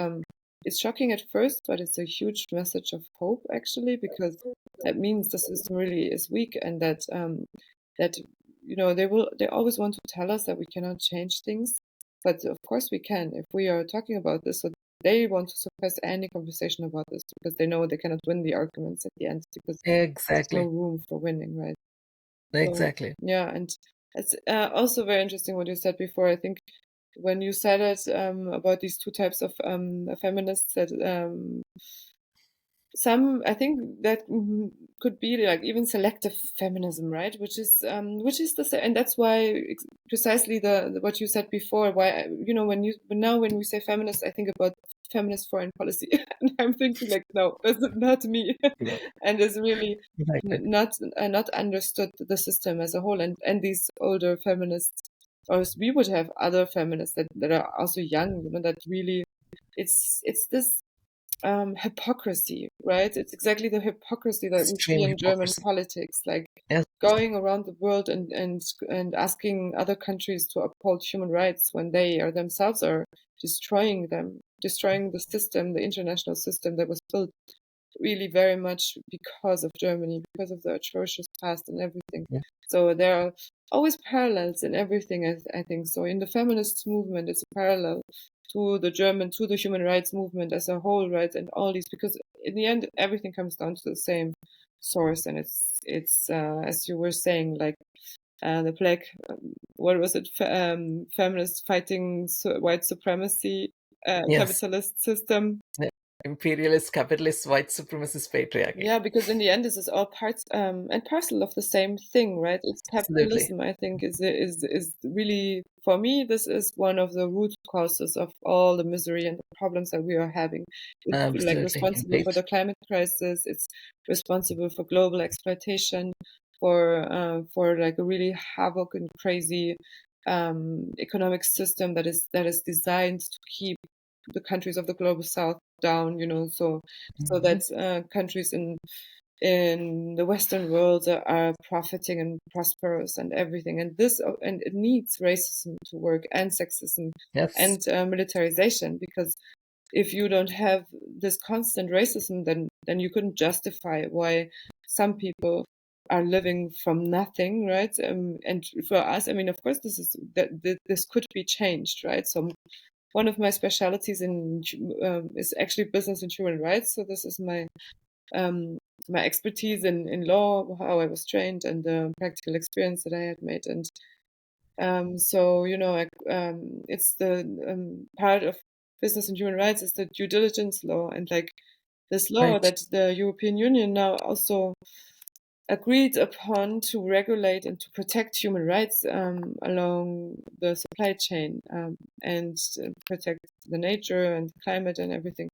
it's shocking at first, but it's a huge message of hope, actually, because that means the system really is weak, and that they always want to tell us that we cannot change things, but of course we can if we are talking about this. So they want to suppress any conversation about this because they know they cannot win the arguments at the end because there's no Exactly. room for winning, right? So Exactly. yeah, and it's also very interesting what you said before. I think when you said it about these two types of feminists, that some, I think that could be like even selective feminism, right? Which is the and that's why precisely the what you said before. Why when we say feminist, I think about feminist foreign policy, and I'm thinking like, no, that's not me, Yeah, and it's really exactly. not understood the system as a whole, and these older feminists, or we would have other feminists that are also young, that really it's this hypocrisy, right? It's exactly the hypocrisy that we see Extreme in German hypocrisy. politics, like Yes, going around the world and asking other countries to uphold human rights when they are themselves are destroying them, destroying the system, the international system that was built really very much because of Germany, because of the atrocious past and everything. yeah, So there are always parallels in everything, I think. So in the feminist movement, it's a parallel to the human rights movement as a whole, right? And all these, because in the end, everything comes down to the same source, and it's as you were saying, like the black, what was it? Feminists fighting white supremacy, yes. capitalist system. Yeah. Imperialist, capitalist, white supremacist patriarchy. Yeah, because in the end, this is all parts and parcel of the same thing, right? It's Absolutely. capitalism, I think, is really, for me, this is one of the root causes of all the misery and the problems that we are having. It's like Absolutely. responsible Indeed. for the climate crisis. It's responsible for global exploitation, for like a really havoc and crazy economic system that is designed to keep the countries of the global south down, so Mhm. that countries in the Western world are profiting and prosperous and everything. And it needs racism to work, and sexism, Yes. and militarization, because if you don't have this constant racism, then you couldn't justify why some people are living from nothing, right? And for us, I mean, of course, this could be changed, right? So one of my specialities is actually business and human rights. So this is um, my expertise in law, how I was trained, and the practical experience that I had made. And so it's the part of business and human rights is the due diligence law, and like this law Right. that the European Union now also agreed upon to regulate and to protect human rights along the supply chain, and protect the nature and climate and everything.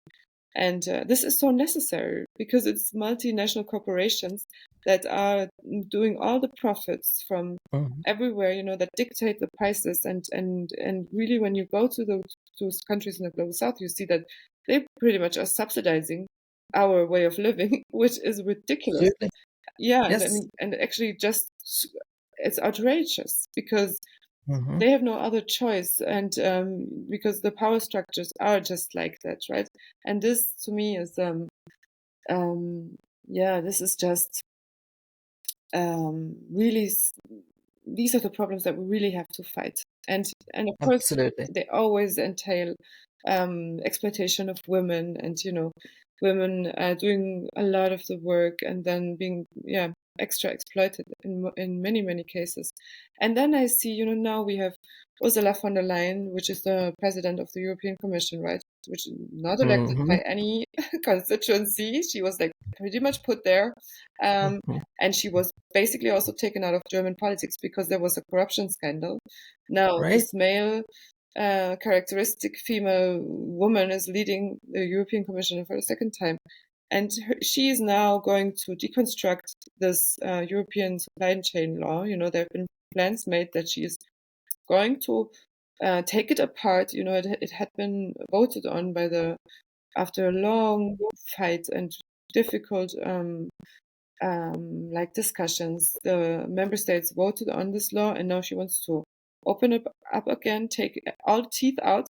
And this is so necessary because it's multinational corporations that are doing all the profits from Mhm. everywhere, that dictate the prices. And really, when you go to those countries in the global south, you see that they pretty much are subsidizing our way of living, which is ridiculous. Absolutely. Yeah, and Yes. and actually just it's outrageous because Hmm. they have no other choice, and because the power structures are just like that, right? And this to me is um yeah, this is just really these are the problems that we really have to fight. And of course Absolutely. they always entail exploitation of women, and women doing a lot of the work and then being extra exploited in many cases. And then I see, now we have Ursula von der Leyen, which is the president of the European Commission, right? Which is not elected Hmm. by any constituency. She was like pretty much put there. And she was basically also taken out of German politics because there was a corruption scandal. Now, Right? this male characteristic female woman is leading the European Commission for the second time. And she is now going to deconstruct this European supply chain law. There have been plans made that she is going to take it apart. It had been voted on after a long fight and difficult discussions. The member states voted on this law, and now she wants to open it up again, take all teeth out,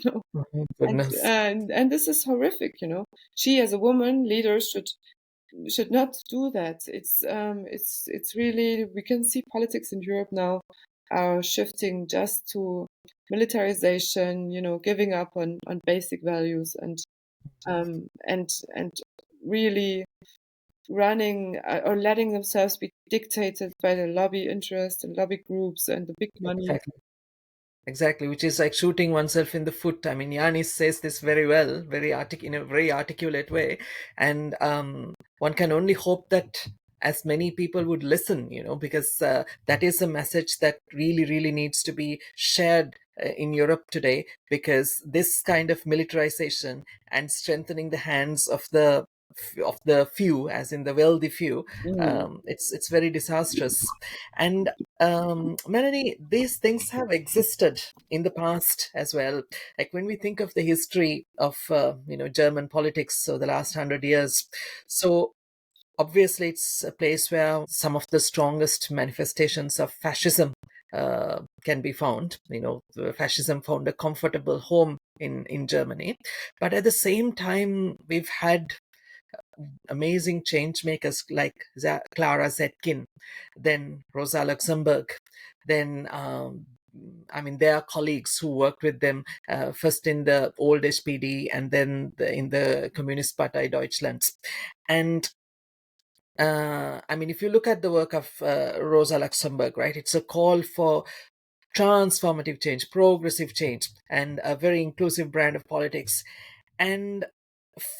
Oh, and goodness. and this is horrific. She as a woman leader should not do that. It's really, we can see politics in Europe now are shifting just to militarization, giving up on basic values and really running or letting themselves be dictated by the lobby interests and lobby groups and the big money. Exactly. Exactly, which is like shooting oneself in the foot. I mean, Yanis says this very well, in a very articulate way, and one can only hope that as many people would listen, because that is a message that really needs to be shared in Europe today. Because this kind of militarization and strengthening the hands of the few, as in the wealthy few, Mm. it's very disastrous. And Melanie, these things have existed in the past as well. Like when we think of the history of German politics, so the last 100 years, so obviously it's a place where some of the strongest manifestations of fascism can be found. Fascism found a comfortable home in Germany, but at the same time, we've had amazing change makers like Clara Zetkin, then Rosa Luxemburg, then their colleagues who worked with them first in the old SPD and then in the Communist Partei Deutschlands. And if you look at the work of Rosa Luxemburg, right, it's a call for transformative change, progressive change, and a very inclusive brand of politics. And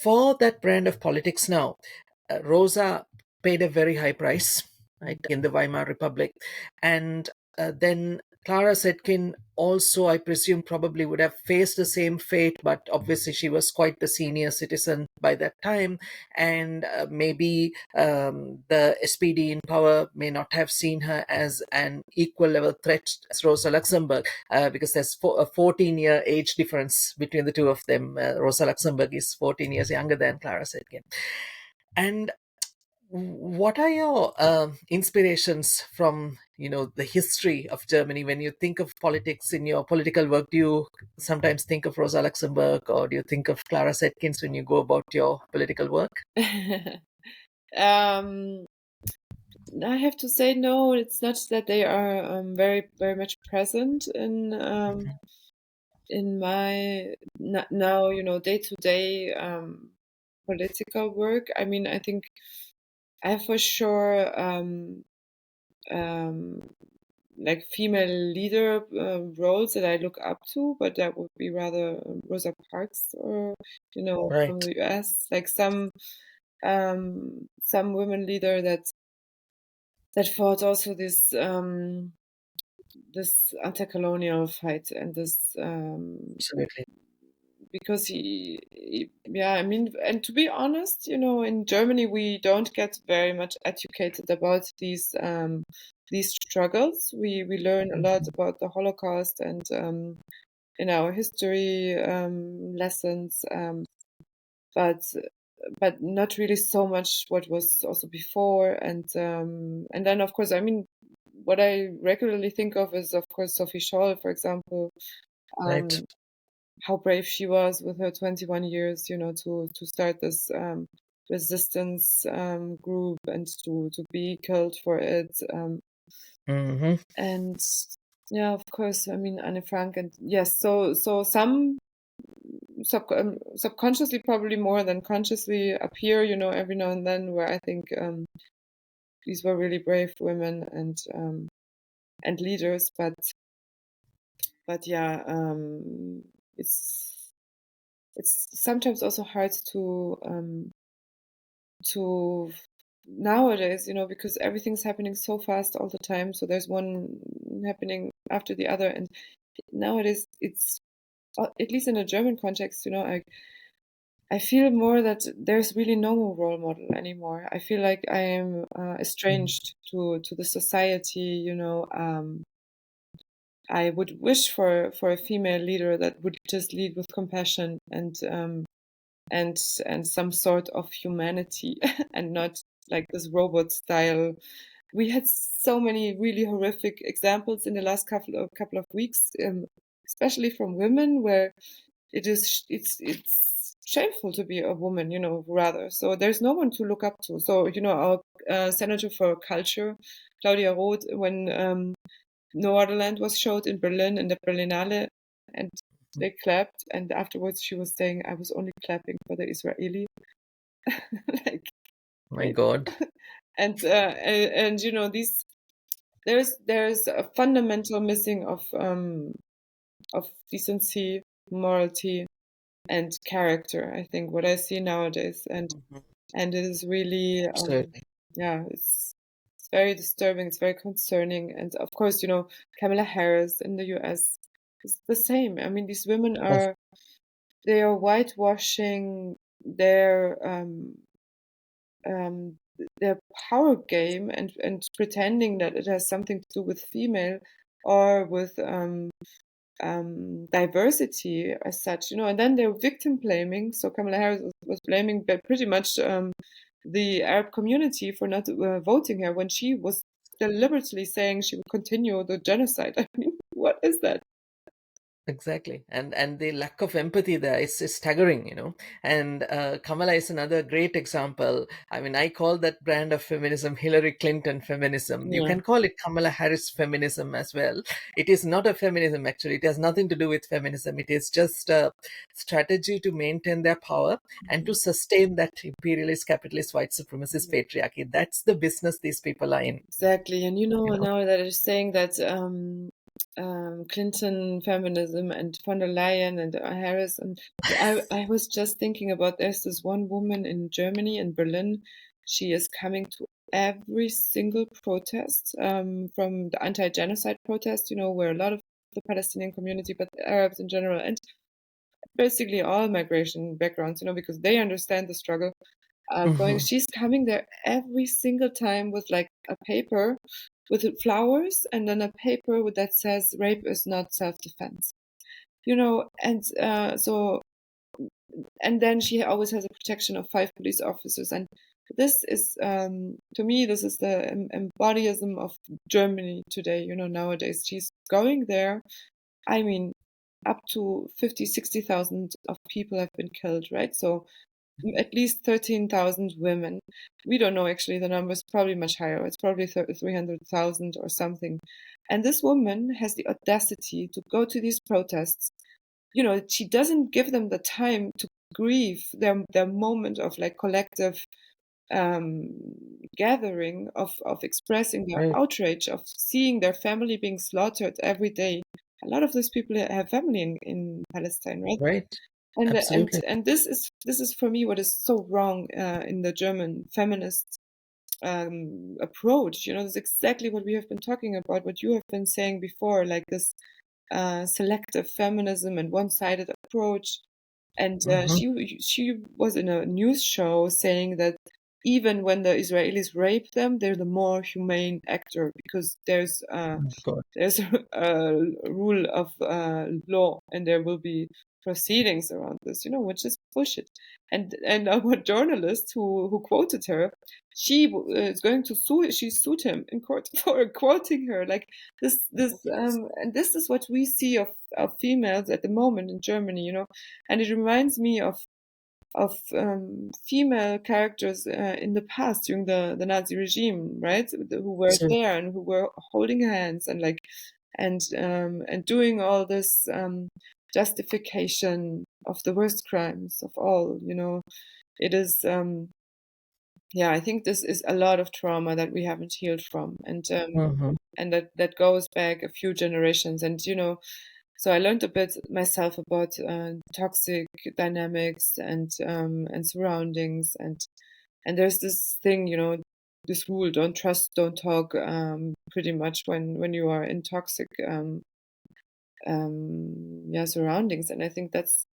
for that brand of politics now, Rosa paid a very high price, right, in the Weimar Republic. And then Clara Zetkin also, I presume, probably would have faced the same fate, but obviously she was quite the senior citizen by that time. And maybe the SPD in power may not have seen her as an equal level threat as Rosa Luxemburg, because there's a 14-year age difference between the two of them. Rosa Luxemburg is 14 years younger than Clara Zetkin. And what are your inspirations from the history of Germany when you think of politics in your political work? Do you sometimes think of Rosa Luxemburg, or do you think of Clara Zetkin when you go about your political work? um, I have to say no. It's not that they are very much present in my now day to day political work. I think I have for sure um, like female leader roles that I look up to, but that would be rather Rosa Parks or from Right. the US, like some women leader that fought also this anti-colonial fight and this Absolutely. because yeah, and to be honest, in Germany we don't get very much educated about these struggles. We learn a lot about the Holocaust and in our history lessons, but not really so much what was also before. And then of course, what I regularly think of is of course Sophie Scholl, for example. Right. Um, how brave she was with her 21 years, to start this resistance group and to be killed for it. Hmm. And yeah, of course, Anne Frank, and yes, so subconsciously, probably more than consciously, appear, every now and then, where I think these were really brave women and leaders, but yeah, it's sometimes also hard to nowadays, because everything's happening so fast all the time. So there's one happening after the other, and nowadays it's, at least in a German context, I feel more that there's really no role model anymore. I feel like I am estranged to the society. I would wish for a female leader that would just lead with compassion and some sort of humanity, and not like this robot style. We had so many really horrific examples in the last couple of weeks, especially from women, where it's shameful to be a woman, rather. So there's no one to look up to. So, our Senator for Culture, Claudia Roth, when Norderland was showed in Berlin, in the Berlinale, and they clapped, and afterwards she was saying, I was only clapping for the Israeli. Like, My God. and these, there's a fundamental missing of decency, morality, and character. I think what I see nowadays, and it is really Absolutely. it's very disturbing. It's very concerning, and of course, Kamala Harris in the U.S. is the same. I mean, these women they are whitewashing their power game, and pretending that it has something to do with female or with diversity as such, and then they're victim blaming. So Kamala Harris was blaming pretty much the Arab community for not voting her, when she was deliberately saying she would continue the genocide. I mean, what is that? Exactly, and the lack of empathy there is staggering, And Kamala is another great example. I mean, I call that brand of feminism Hillary Clinton feminism. You Yeah, can call it Kamala Harris feminism as well. It is not a feminism, actually. It has nothing to do with feminism. It is just a strategy to maintain their power and to sustain that imperialist, capitalist, white supremacist patriarchy. That's the business these people are in. exactly. And now that is saying that Clinton feminism and von der Leyen and Harris, and I was just thinking about, there's this one woman in Germany, in Berlin. She is coming to every single protest, from the anti-genocide protest, where a lot of the Palestinian community, but Arabs in general, and basically all migration backgrounds, because they understand the struggle. She's coming there every single time with like a paper with flowers, and then a paper that says rape is not self-defense, and and then she always has a protection of 5 police officers. And this is, to me, this is the embodyism of Germany today. Nowadays she's going there. I mean, up to 50-60,000 of people have been killed, right? So at least 13,000 women. We don't know actually the numbers, probably much higher. It's probably 300,000 or something. And this woman has the audacity to go to these protests. She doesn't give them the time to grieve their moment of like collective um, gathering, of expressing their Right, outrage, of seeing their family being slaughtered every day. A lot of these people have family in Palestine, right? right. And Absolutely. this is for me what is so wrong in the German feminist approach. This is exactly what we have been talking about, what you have been saying before, like this selective feminism and one-sided approach. And she was in a news show saying that even when the Israelis rape them, they're the more humane actor, because there's God. a rule of law, and there will be proceedings around this, which is bullshit. And our journalist who quoted her, she is going to sue. She sued him in court for quoting her. Like this, and this is what we see of females at the moment in Germany, and it reminds me of female characters in the past during the Nazi regime, right? Who were Absolutely. there and who were holding hands and doing all this justification of the worst crimes of all. It is. I think this is a lot of trauma that we haven't healed from, and that goes back a few generations. And so I learned a bit myself about toxic dynamics and surroundings, and there's this thing, this rule: don't trust, don't talk. Pretty much when you are in toxic surroundings, and I think that's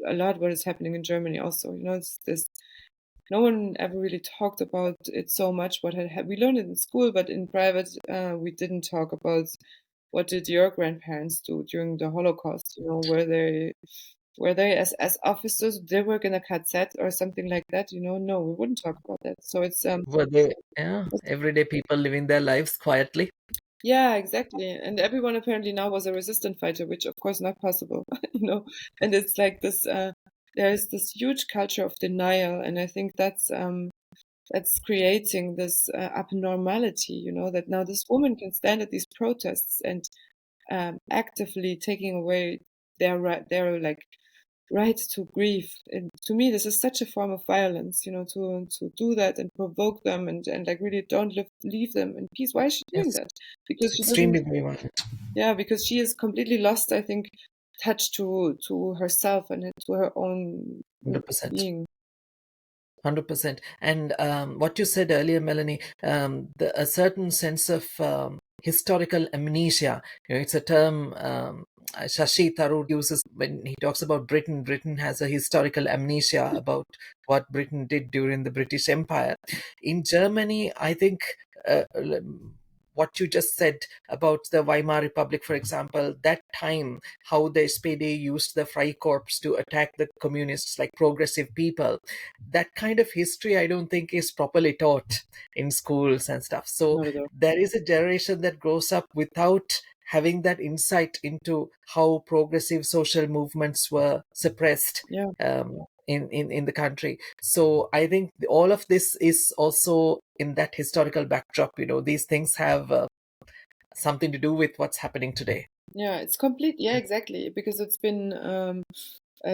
a lot what is happening in Germany also. It's this. No one ever really talked about it so much. What we learned it in school, but in private, we didn't talk about what did your grandparents do during the Holocaust. Were they as officers? They work in a KZ or something like that. No, we wouldn't talk about that. So it's Were they, yeah, everyday people living their lives quietly? yeah, exactly. And everyone apparently now was a resistant fighter, which of course not possible. And it's like this. There's this huge culture of denial, and I think that's creating this abnormality. That now this woman can stand at these protests and actively taking away their like right to grieve. And to me, this is such a form of violence. To do that and provoke them and like really don't leave them in peace. Why is she doing Yes, that? it's Because she doesn't. extremely violent. Yeah, because she is completely lost, I think, touch to herself and to her own 100%. being. 100%. And what you said earlier, Melanie, a certain sense of historical amnesia. It's a term Shashi Tharoor uses when he talks about Britain. Britain has a historical amnesia about what Britain did during the British Empire. In Germany, I think what you just said about the Weimar Republic, for example, that time, how the SPD used the Freikorps to attack the communists, like progressive people, that kind of history I don't think is properly taught in schools and stuff. So Not at all. there is a generation that grows up without having that insight into how progressive social movements were suppressed Yeah, in the country. So I think all of this is also in that historical backdrop. These things have something to do with what's happening today. yeah, it's complete. Yeah, exactly, because it's been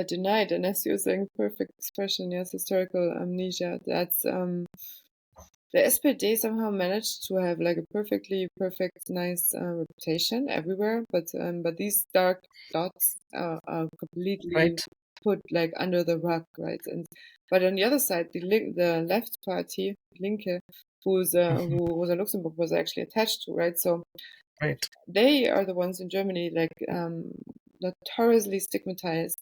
denied, and as you're saying, perfect expression. Yes, historical amnesia. That's the SPD somehow managed to have like a perfect, nice reputation everywhere, but these dark dots are completely Right. put like under the rug, right? And but on the other side, the left party, Linke, who Rosa Luxemburg was actually attached to, right? So Right. they are the ones in Germany like notoriously stigmatized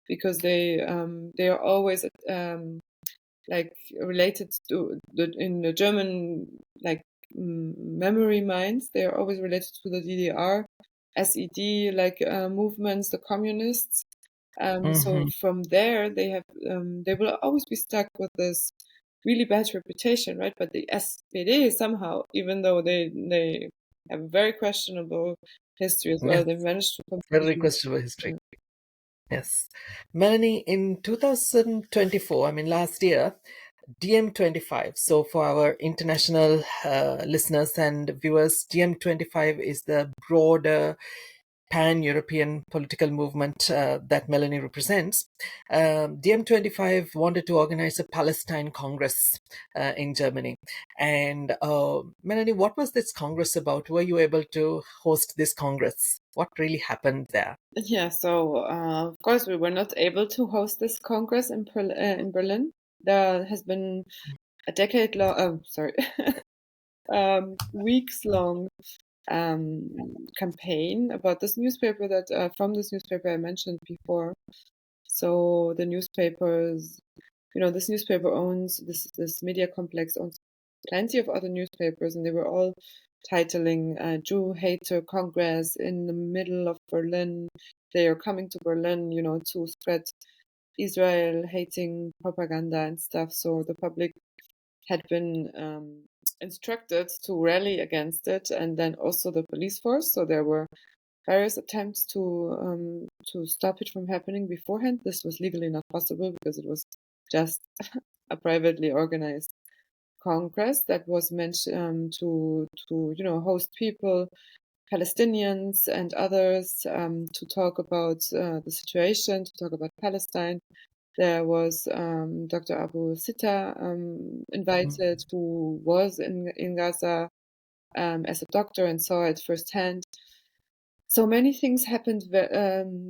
because they are always like related to in the German like memory minds. They are always related to the DDR, SED like movements, the communists. So Hmm. from there, they will always be stuck with this really bad reputation, right? But the SPD somehow, even though they have a very questionable history as well, Yes. they managed to Very completely. questionable history. Yes. Melanie, in 2024, I mean last year, DM25. So, for our international listeners and viewers, DM25 is the broader pan-European political movement that Melanie represents. DM25 wanted to organize a Palestine Congress in Germany. And Melanie, what was this Congress about? Were you able to host this Congress? What really happened there? Yeah, so of course we were not able to host this congress in Berlin. There has been a decade long, sorry, weeks long campaign about this newspaper that from this newspaper I mentioned before. So the newspapers, this newspaper owns this media complex owns plenty of other newspapers, and they were all titling Jew Hater Congress in the middle of Berlin. They are coming to Berlin, to spread Israel hating propaganda and stuff. So the public had been instructed to rally against it, and then also the police force. So there were various attempts to stop it from happening beforehand. This was legally not possible because it was just a privately organized congress that was meant to host people Palestinians and others to talk about the situation, to talk about Palestine. There was Dr. Abu Sita invited, who was in Gaza as a doctor and saw it firsthand. So many things happened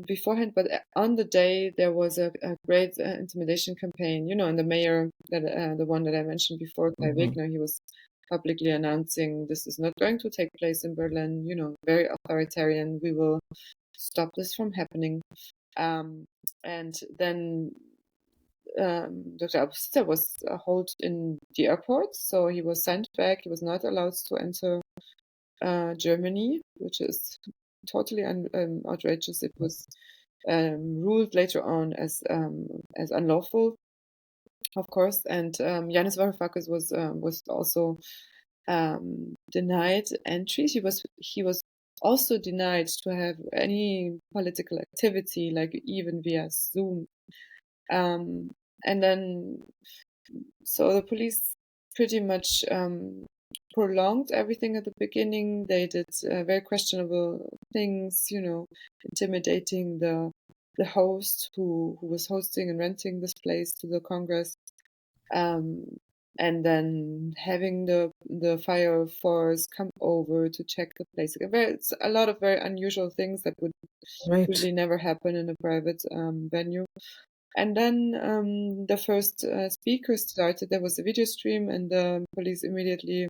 beforehand, but on the day there was a great intimidation campaign, and the mayor, the one that I mentioned before, Kai Wegner, he was publicly announcing this is not going to take place in Berlin, very authoritarian, we will stop this from happening. And then Dr. Abusita was held in the airport, so he was sent back. He was not allowed to enter Germany, which is totally outrageous. It was ruled later on as unlawful, of course. And Yanis Varoufakis was also denied entry. He was also denied to have any political activity, like even via Zoom. And then, so the police pretty much prolonged everything at the beginning. They did very questionable things, intimidating the host who was hosting and renting this place to the Congress, and then having the fire force come over to check the place. It's a lot of very unusual things that would usually never happen in a private venue. And then the first speaker started. There was a video stream, and the police immediately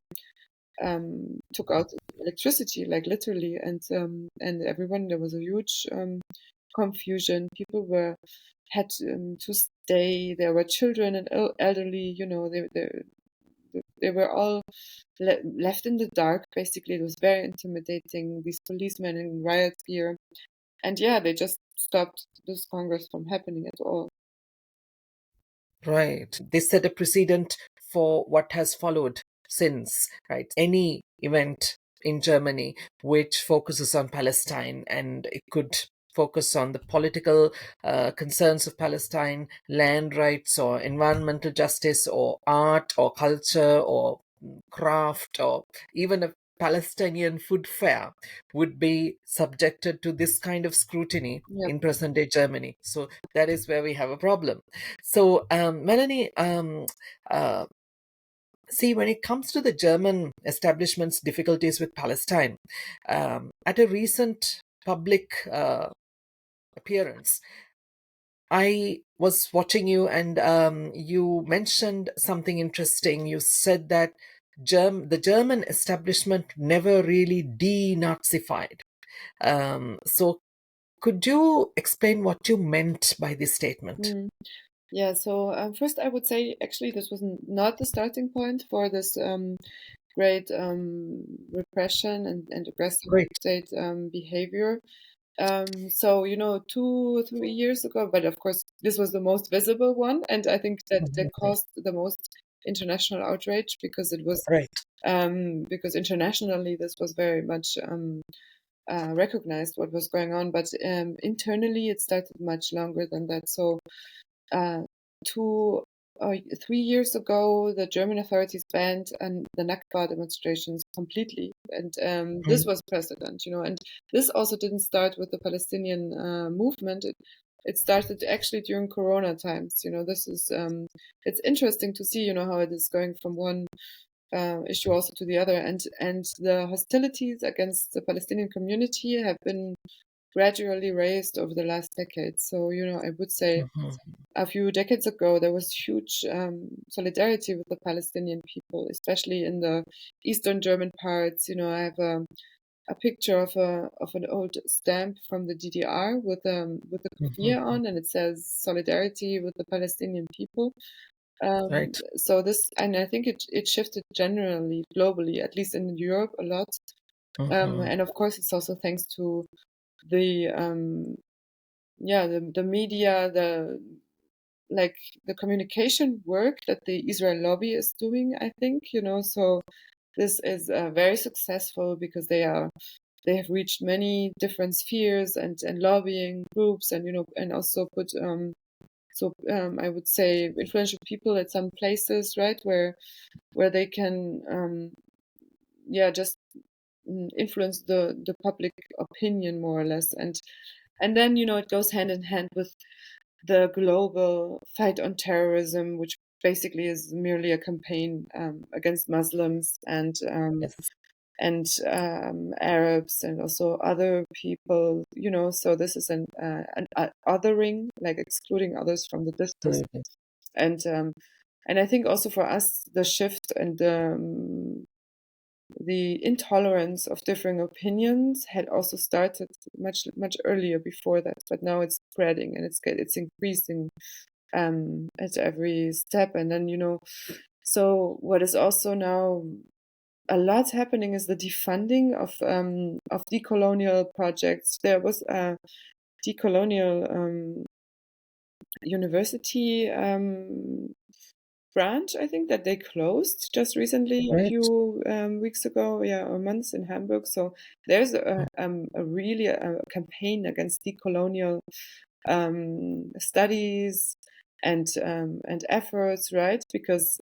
took out electricity, like literally, and everyone. There was a huge confusion. People had to stay. There were children and elderly. They were all left in the dark. Basically, it was very intimidating. These policemen in riot gear, and they just stopped this Congress from happening at all. Right. They set a precedent for what has followed since, right? Any event in Germany which focuses on Palestine, and it could focus on the political concerns of Palestine, land rights or environmental justice or art or culture or craft or even a Palestinian food fair would be subjected to this kind of scrutiny in present day Germany. So that is where we have a problem. So, Melanie, see, when it comes to the German establishment's difficulties with Palestine, at a recent public appearance, I was watching you, and you mentioned something interesting. You said that the German establishment never really de-Nazified. So could you explain what you meant by this statement? Yeah, so first I would say actually this was not the starting point for this great repression and aggressive state behavior. So 2-3 years ago, but of course this was the most visible one, and I think that caused the most international outrage, because it was because internationally this was very much recognized what was going on, but internally it started much longer than that. So 3 years ago, the German authorities banned the Nakba demonstrations completely, and this was precedent, and this also didn't start with the Palestinian movement. It started actually during Corona times. This is it's interesting to see, how it is going from one issue also to the other, and the hostilities against the Palestinian community have been gradually raised over the last decade. So, I would say a few decades ago, there was huge solidarity with the Palestinian people, especially in the Eastern German parts. I have a picture of an old stamp from the DDR with the kufiyeh on, and it says "Solidarity with the Palestinian people." So this, and I think it shifted generally, globally, at least in Europe, a lot. And of course, it's also thanks to the the media, the communication work that the Israel lobby is doing, I think, so this is very successful, because they have reached many different spheres and lobbying groups, and and also put I would say influential people at some places, right, where they can just influence the public opinion more or less. And then, it goes hand in hand with the global fight on terrorism, which basically is merely a campaign against Muslims and Yes. Arabs and also other people. So this is an othering, like excluding others from the discourse. Absolutely. And I think also for us, the shift and the intolerance of differing opinions had also started much earlier before that, but now it's spreading and it's increasing at every step. And then so what is also now a lot happening is the defunding of decolonial projects. There was a decolonial university branch, I think, that they closed just recently, a Right. few weeks ago, or months, in Hamburg. So there's a really a campaign against decolonial studies and efforts, right? Because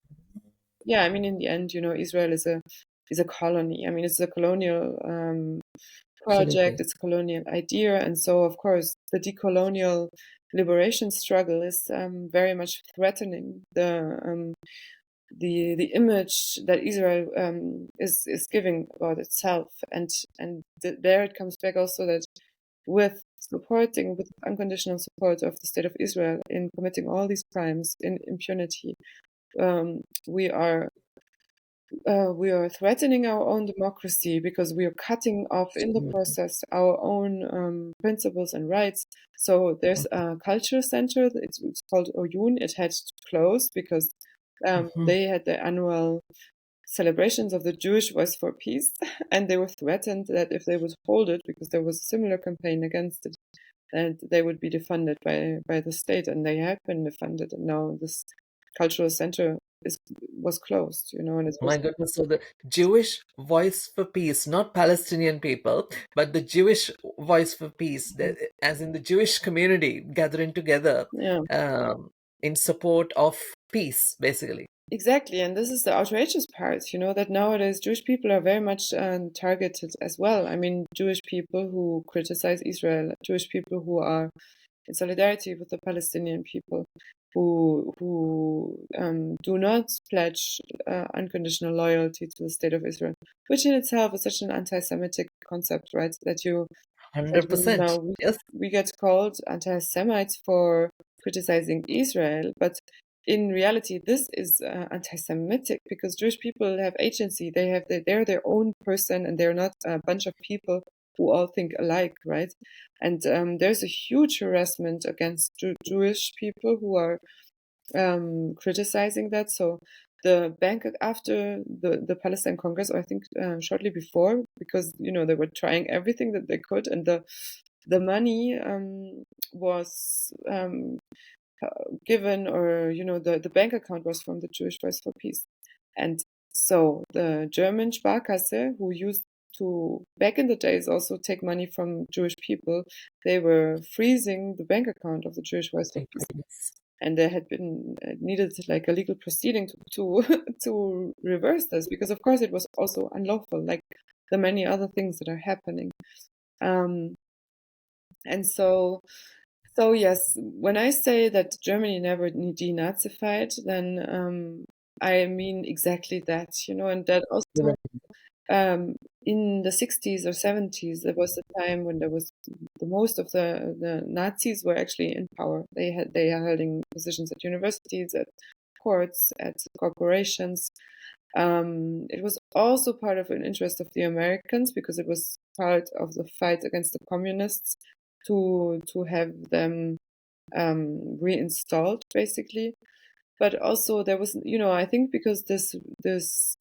I mean, in the end, Israel is a colony. I mean, it's a colonial project, Absolutely. it's a colonial idea, and so of course the decolonial liberation struggle is very much threatening the image that Israel is giving about itself, and there it comes back also that with unconditional support of the state of Israel in committing all these crimes in impunity, we are threatening our own democracy because we are cutting off in the Absolutely. process our own principles and rights. So there's a culture center. It's called Oyun. It had closed because Mhm. they had their annual celebrations of the Jewish Voice for Peace, and they were threatened that if they would hold it, because there was a similar campaign against it, and they would be defunded by the state, and they have been defunded, and now this cultural center was closed, and it was My goodness. So the Jewish Voice for Peace, not Palestinian people, but the Jewish Voice for Peace, as in the Jewish community gathering together yeah. um, in support of peace, basically. Exactly, and this is the outrageous part, that nowadays Jewish people are very much targeted as well. I mean, Jewish people who criticize Israel, Jewish people who are in solidarity with the Palestinian people, who do not pledge unconditional loyalty to the state of Israel, which in itself is such an anti-Semitic concept, right? That we 100%. now we, Yes. we get called anti-Semites for criticizing Israel, but in reality, this is anti-Semitic because Jewish people have agency. They're their own person, and they're not a bunch of people who all think alike, right? And there's a huge harassment against Jewish people who are criticizing that. So the bank after the Palestine Congress, or I think shortly before, because they were trying everything that they could, and the money was given, or the bank account was from the Jewish Voice for Peace, and so the German Sparkasse, who used to back in the days also take money from Jewish people, they were freezing the bank account of the Jewish Voice for My Peace, goodness. and there had been needed like a legal proceeding to to reverse this, because of course it was also unlawful, like the many other things that are happening. Um, and so yes, when I say that Germany never denazified, then I mean exactly that, and that also in the 60s or 70s, there was a time when there was the most of the Nazis were actually in power. They are holding positions at universities, at courts, at corporations. It was also part of an interest of the Americans because it was part of the fight against the communists to have them reinstalled, basically. But also there was, I think because this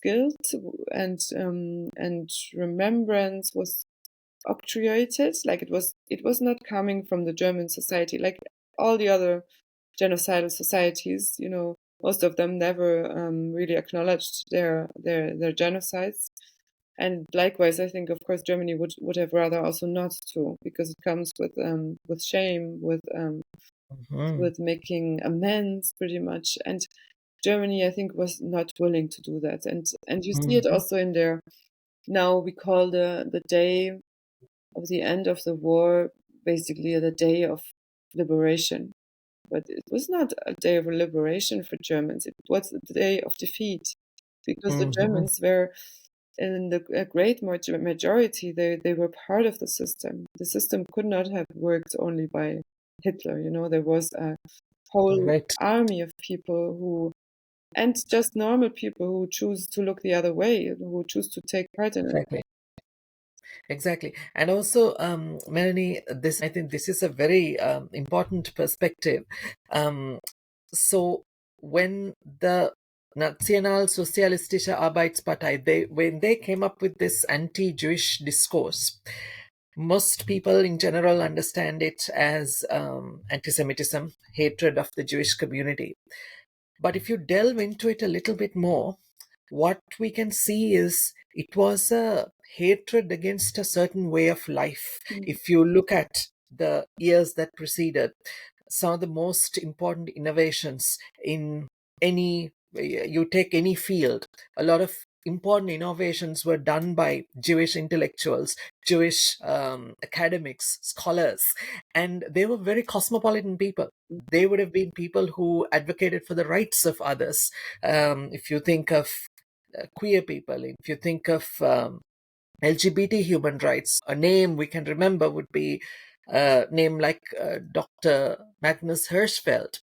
guilt and remembrance was octroyated, like it was not coming from the German society, like all the other genocidal societies. Most of them never really acknowledged their genocides. And likewise, I think, of course, Germany would have rather also not to, because it comes with shame, Mhm. with making amends, pretty much. And Germany, I think, was not willing to do that. And you see it Mhm. also in their now we call the day of the end of the war basically the day of liberation. But it was not a day of liberation for Germans. It was the day of defeat, because the Hmm. Germans were, in the a great majority, they were part of the system. The system could not have worked only by Hitler. There was a whole Right. army of people and just normal people who choose to look the other way, who choose to take part in it. Exactly. Exactly. And also, Melanie, I think this is a very important perspective. Um, so when the Nationalsozialistische Arbeitspartei, when they came up with this anti-Jewish discourse, most people in general understand it as anti-Semitism, hatred of the Jewish community. But if you delve into it a little bit more, what we can see is it was a hatred against a certain way of life. Mm. If you look at the years that preceded, some of the most important innovations in you take any field, a lot of important innovations were done by Jewish intellectuals, Jewish academics, scholars, and they were very cosmopolitan people. They would have been people who advocated for the rights of others. If you think of queer people, if you think of LGBT human rights, a name we can remember would be a name like Dr. Magnus Hirschfeld.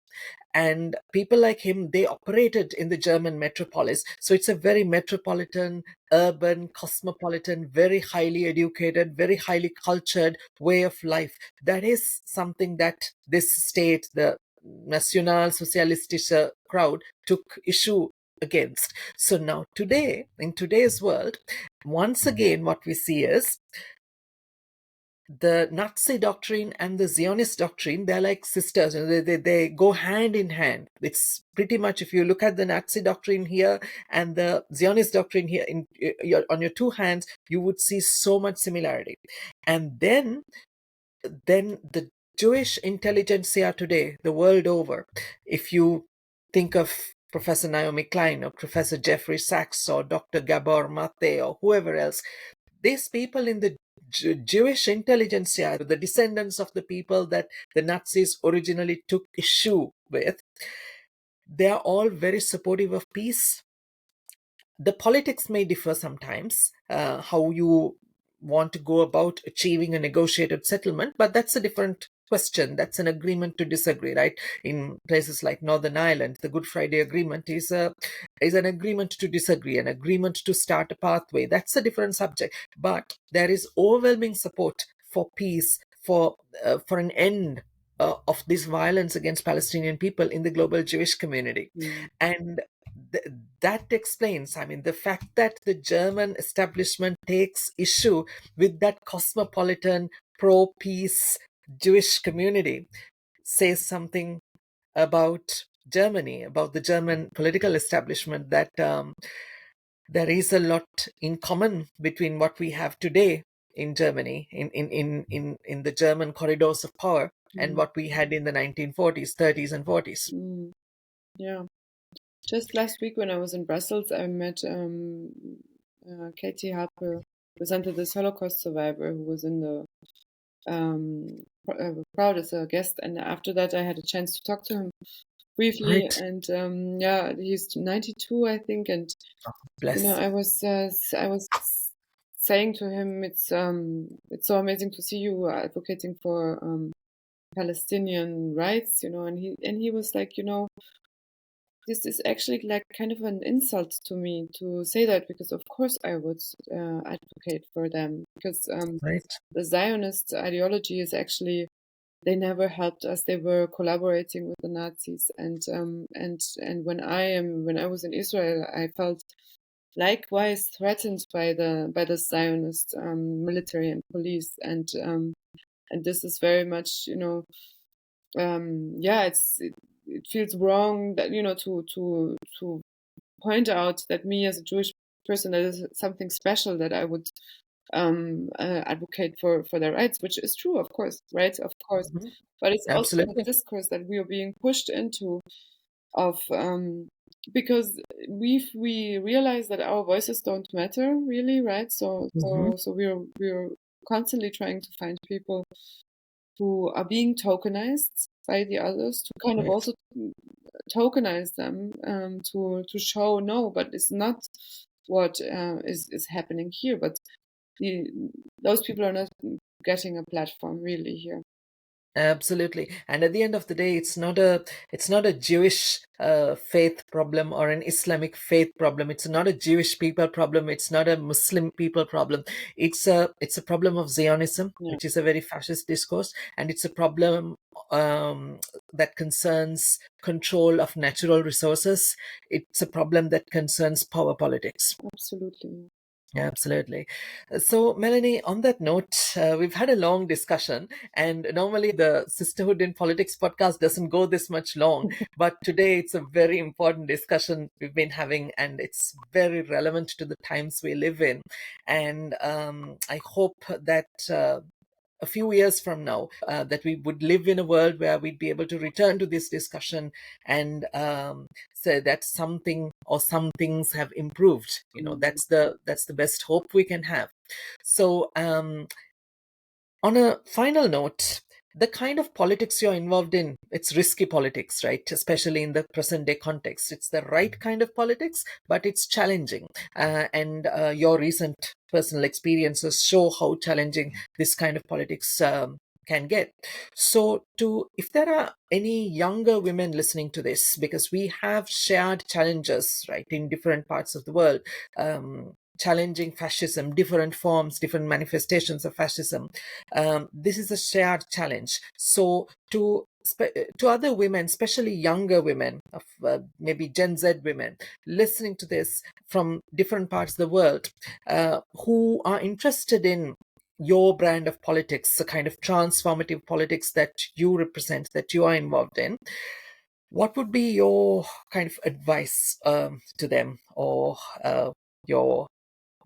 And people like him, they operated in the German metropolis. So it's a very metropolitan, urban, cosmopolitan, very highly educated, very highly cultured way of life. That is something that this state, the Nationalsozialistische crowd, took issue against. So now today, in today's world, once again, what we see is the Nazi doctrine and the Zionist doctrine, they're like sisters. They go hand in hand. It's pretty much, if you look at the Nazi doctrine here and the Zionist doctrine here on your two hands, you would see so much similarity. And then the Jewish intelligentsia today, the world over, if you think of Professor Naomi Klein or Professor Jeffrey Sachs or Dr. Gabor Mate or whoever else, these people in the Jewish intelligentsia, the descendants of the people that the Nazis originally took issue with, they are all very supportive of peace. The politics may differ sometimes, how you want to go about achieving a negotiated settlement, but that's a different question. That's an agreement to disagree, right? In places like Northern Ireland, the Good Friday Agreement is an agreement to disagree, an agreement to start a pathway. That's a different subject. But there is overwhelming support for peace, for an end of this violence against Palestinian people in the global Jewish community. Mm. And th- that explains, I mean, the fact that the German establishment takes issue with that cosmopolitan, pro peace Jewish community says something about Germany, about the German political establishment, that there is a lot in common between what we have today in Germany, in the German corridors of power, and Mm. what we had in the 1940s, 30s, and 40s. Mm. Yeah. Just last week when I was in Brussels, I met Katie Harper, presented this Holocaust survivor who was in the crowd as a guest, and after that I had a chance to talk to him briefly, Right. and yeah, he's 92, I think, and Bless. I was saying to him, it's so amazing to see you advocating for Palestinian rights, and he was like, this is actually like kind of an insult to me to say that, because of course I would advocate for them, because Right. the Zionist ideology is actually, they never helped us. They were collaborating with the Nazis, and when I was in Israel, I felt likewise threatened by the Zionist military and police, and this is very much, yeah, it feels wrong that, to point out that me as a Jewish person, that is something special, that I would advocate for their rights, which is true, of course, right? Of course, Mhm. but it's also the Absolutely. discourse that we are being pushed into of because we realize that our voices don't matter really, right? So Hmm. we're constantly trying to find people who are being tokenized by the others to kind of Right. also tokenize them, to show no, but it's not what is happening here. But the those people are not getting a platform really here. Absolutely. And at the end of the day, it's not a Jewish faith problem or an Islamic faith problem. It's not a Jewish people problem. It's not a Muslim people problem. It's a problem of Zionism, Yeah, which is a very fascist discourse, and it's a problem that concerns control of natural resources. It's a problem that concerns power politics. absolutely. Yeah, absolutely. So, Melanie, on that note, we've had a long discussion, and normally the Sisterhood in Politics podcast doesn't go this much long, but today it's a very important discussion we've been having, and it's very relevant to the times we live in. And I hope that a few years from now, that we would live in a world where we'd be able to return to this discussion and say that something or some things have improved. Mm. That's the best hope we can have. So, on a final note, the kind of politics you're involved in, it's risky politics, right? Especially in the present day context. It's the right kind of politics, but it's challenging. And your recent personal experiences show how challenging this kind of politics can get. So, if there are any younger women listening to this, because we have shared challenges, right, in different parts of the world, challenging fascism, different forms, different manifestations of fascism, this is a shared challenge. So to other women, especially younger women of maybe Gen Z women listening to this from different parts of the world, who are interested in your brand of politics, the kind of transformative politics that you represent, that you are involved in, what would be your kind of advice to them, or your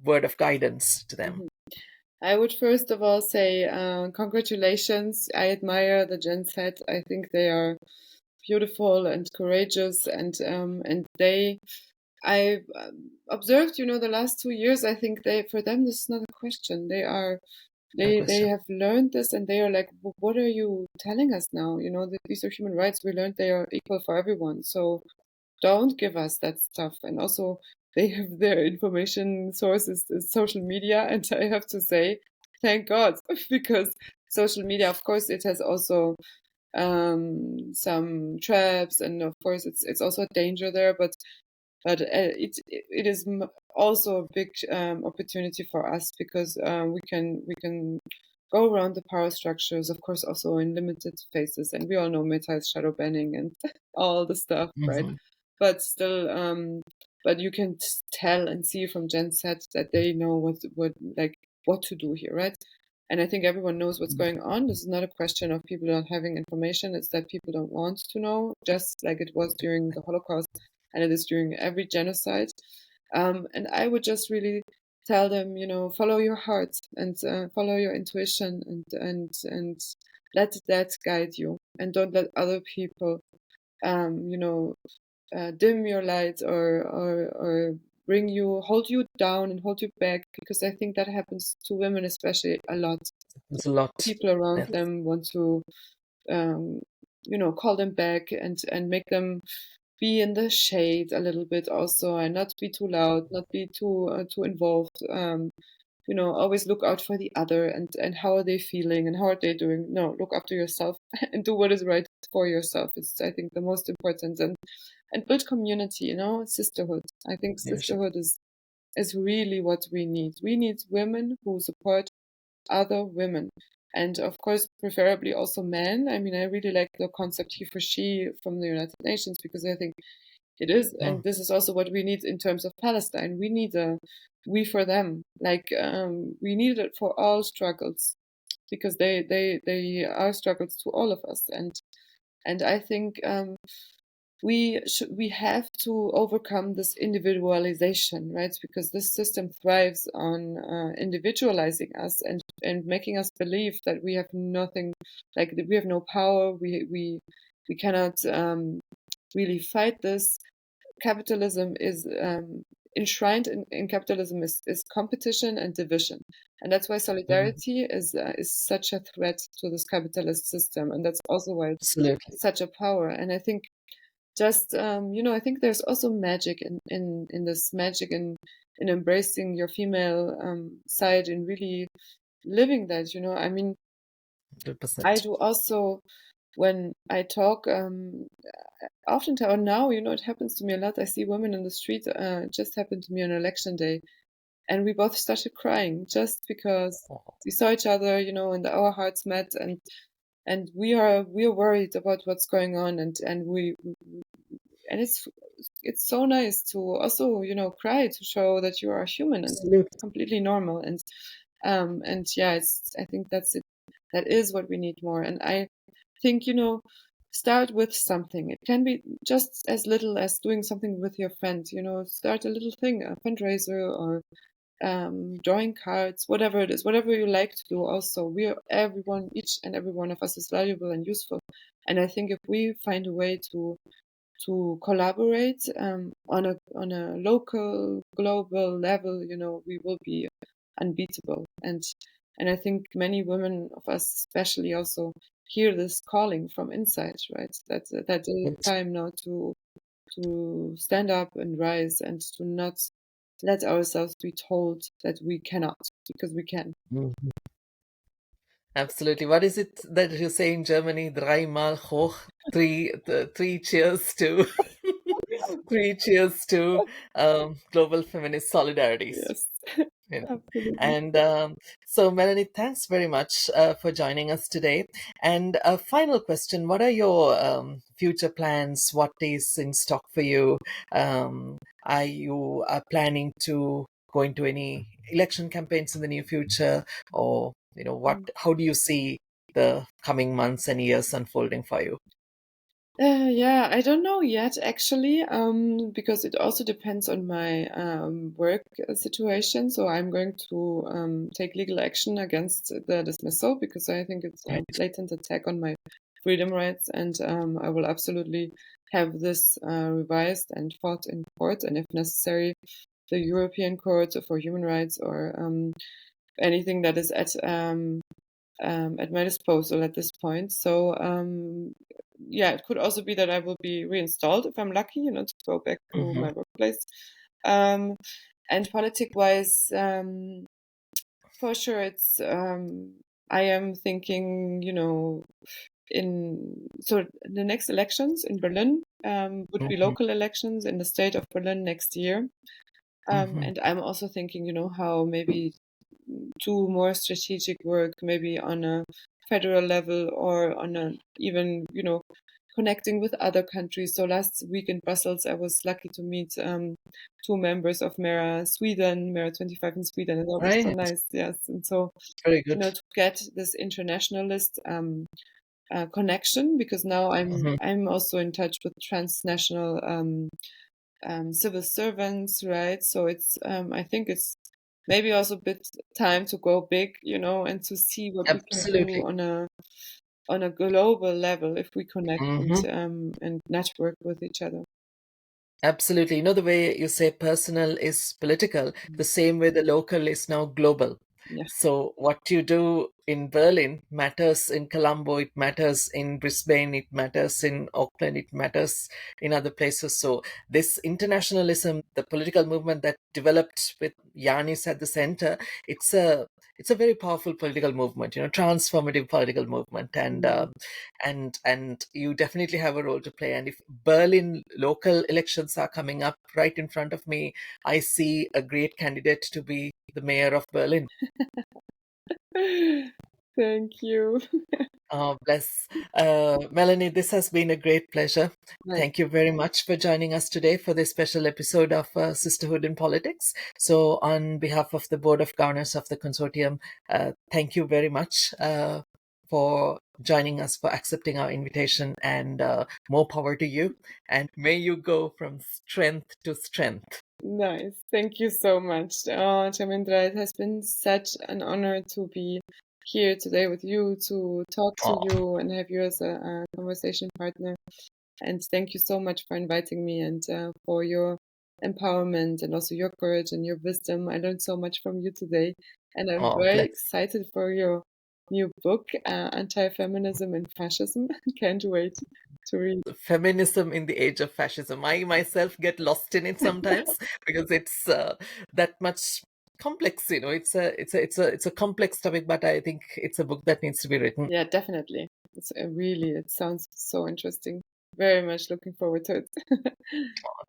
word of guidance to them? Mhm. I would first of all say congratulations. I admire the Gen Z. I think they are beautiful and courageous, and they. I've observed, the last 2 years. I think for them, this is not a question. No They question. have learned this, and they are like, what are you telling us now? These are human rights. We learned they are equal for everyone. So don't give us that stuff. And also, they have their information sources is social media, and I have to say, thank God, because social media, of course, it has also some traps, and of course, it's also a danger there. But it is also a big opportunity for us, because we can go around the power structures, of course, also in limited phases, and we all know Meta is shadow banning and all the stuff, right? Mhm. But still, but you can tell and see from Gen Z that they know what to do here, right? And I think everyone knows what's going on. This is not a question of people not having information. It's that people don't want to know, just like it was during the Holocaust, and it is during every genocide. And I would just really tell them, follow your heart, and follow your intuition, and let that guide you, and don't let other people, um, you know, dim your light, or hold you down and hold you back, because I think that happens to women especially a lot. There's a lot. People around Yes. them want to, um, call them back, and make them be in the shade a little bit also, and not be too loud, not be too involved. Always look out for the other, and how are they feeling and how are they doing. No, look after yourself and do what is right for yourself. It's, I think, the most important. And build community, sisterhood. I think Leadership. sisterhood is really what we need. We need women who support other women. And of course, preferably also men. I mean, I really like the concept he for she from the United Nations, because I think it is, and Mm. this is also what we need in terms of Palestine. We need a we for them. Like, we need it for all struggles, because they are struggles to all of us. And I think we have to overcome this individualization, right? Because this system thrives on individualizing us, and making us believe that we have nothing, like that we have no power. We cannot really fight this. capitalism is enshrined in capitalism is competition and division, and that's why solidarity is such a threat to this capitalist system, and that's also why Absolutely. it's such a power. And I think just I think there's also magic in this magic in embracing your female side and really living that. I mean, I 100%. do also when I talk oftentimes, or now, it happens to me a lot. I see women in the street. It just happened to me on election day, and we both started crying just because Oh, we saw each other, and our hearts met, and we are worried about what's going on, and and it's so nice to also cry to show that you are human and absolutely. completely normal, and yeah, I think that's it. That is what we need more. And I think, start with something. It can be just as little as doing something with your friends. Start a little thing, a fundraiser, or drawing cards, whatever it is, whatever you like to do. Also, each and every one of us is valuable and useful. And I think if we find a way to collaborate on a local, global level, we will be unbeatable. And I think many women of us, especially, also hear this calling from inside, right? That it is time now to stand up and rise, and to not let ourselves be told that we cannot, because we can. Mhm. Absolutely. What is it that you say in Germany? Dreimal hoch, three cheers to, three cheers to global feminist solidarities. Yes, You know. absolutely. And so, Melanie, thanks very much for joining us today. And a final question: what are your future plans? What is in stock for you? Are you planning to go into any election campaigns in the near future, or what? Mm. How do you see the coming months and years unfolding for you? Yeah, I don't know yet, actually, because it also depends on my work situation. So I'm going to take legal action against the dismissal, because I think it's a Right. blatant attack on my freedom rights, and I will absolutely have this revised and fought in court, and if necessary, the European Court for Human Rights, or anything that is at my disposal at this point. So yeah, it could also be that I will be reinstalled if I'm lucky, to go back to Hmm. my workplace. Um, and politic-wise, for sure, I am thinking, in so the next elections in Berlin would be Hmm. local elections in the state of Berlin next year. Hmm. And I'm also thinking, how maybe do more strategic work, maybe on a federal level, or on a even, connecting with other countries. So last week in Brussels, I was lucky to meet two members of Mera Sweden, Mera 25 in Sweden, and that was so Right. nice. Yes, and so Very good. to get this internationalist connection, because now Hmm. I'm also in touch with transnational civil servants, right? So it's I think it's maybe also a bit time to go big, and to see what we can do Absolutely. on a global level if we connect Hmm. and network with each other. Absolutely. The way you say personal is political, the same way the local is now global. Yeah. So, what you do in Berlin matters in Colombo, it matters in Brisbane, it matters in Auckland, it matters in other places. So, this internationalism, the political movement that developed with Yanis at the center, it's a very powerful political movement, transformative political movement, and Mm. and you definitely have a role to play. And if Berlin local elections are coming up right in front of me, I see a great candidate to be the mayor of Berlin. Thank you. Oh, bless. Melanie, this has been a great pleasure. Right. Thank you very much for joining us today for this special episode of Sisterhood in Politics. So, on behalf of the Board of Governors of the Consortium, thank you very much for joining us, for accepting our invitation, and more power to you. And may you go from strength to strength. Nice. Thank you so much. Oh, Chamindra, it has been such an honor to be here today with you, to talk to Oh, you and have you as a conversation partner. And thank you so much for inviting me and for your empowerment and also your courage and your wisdom. I learned so much from you today, and I'm Oh, very bless. excited for your new book, Anti-Feminism and Fascism. Can't wait to read. Feminism in the age of fascism. I myself get lost in it sometimes because it's that much complex. It's a complex topic, but I think it's a book that needs to be written. Yeah, definitely. It's really, it sounds so interesting. Very much looking forward to it.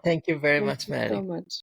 Thank you very Thank much, you so Melanie. much.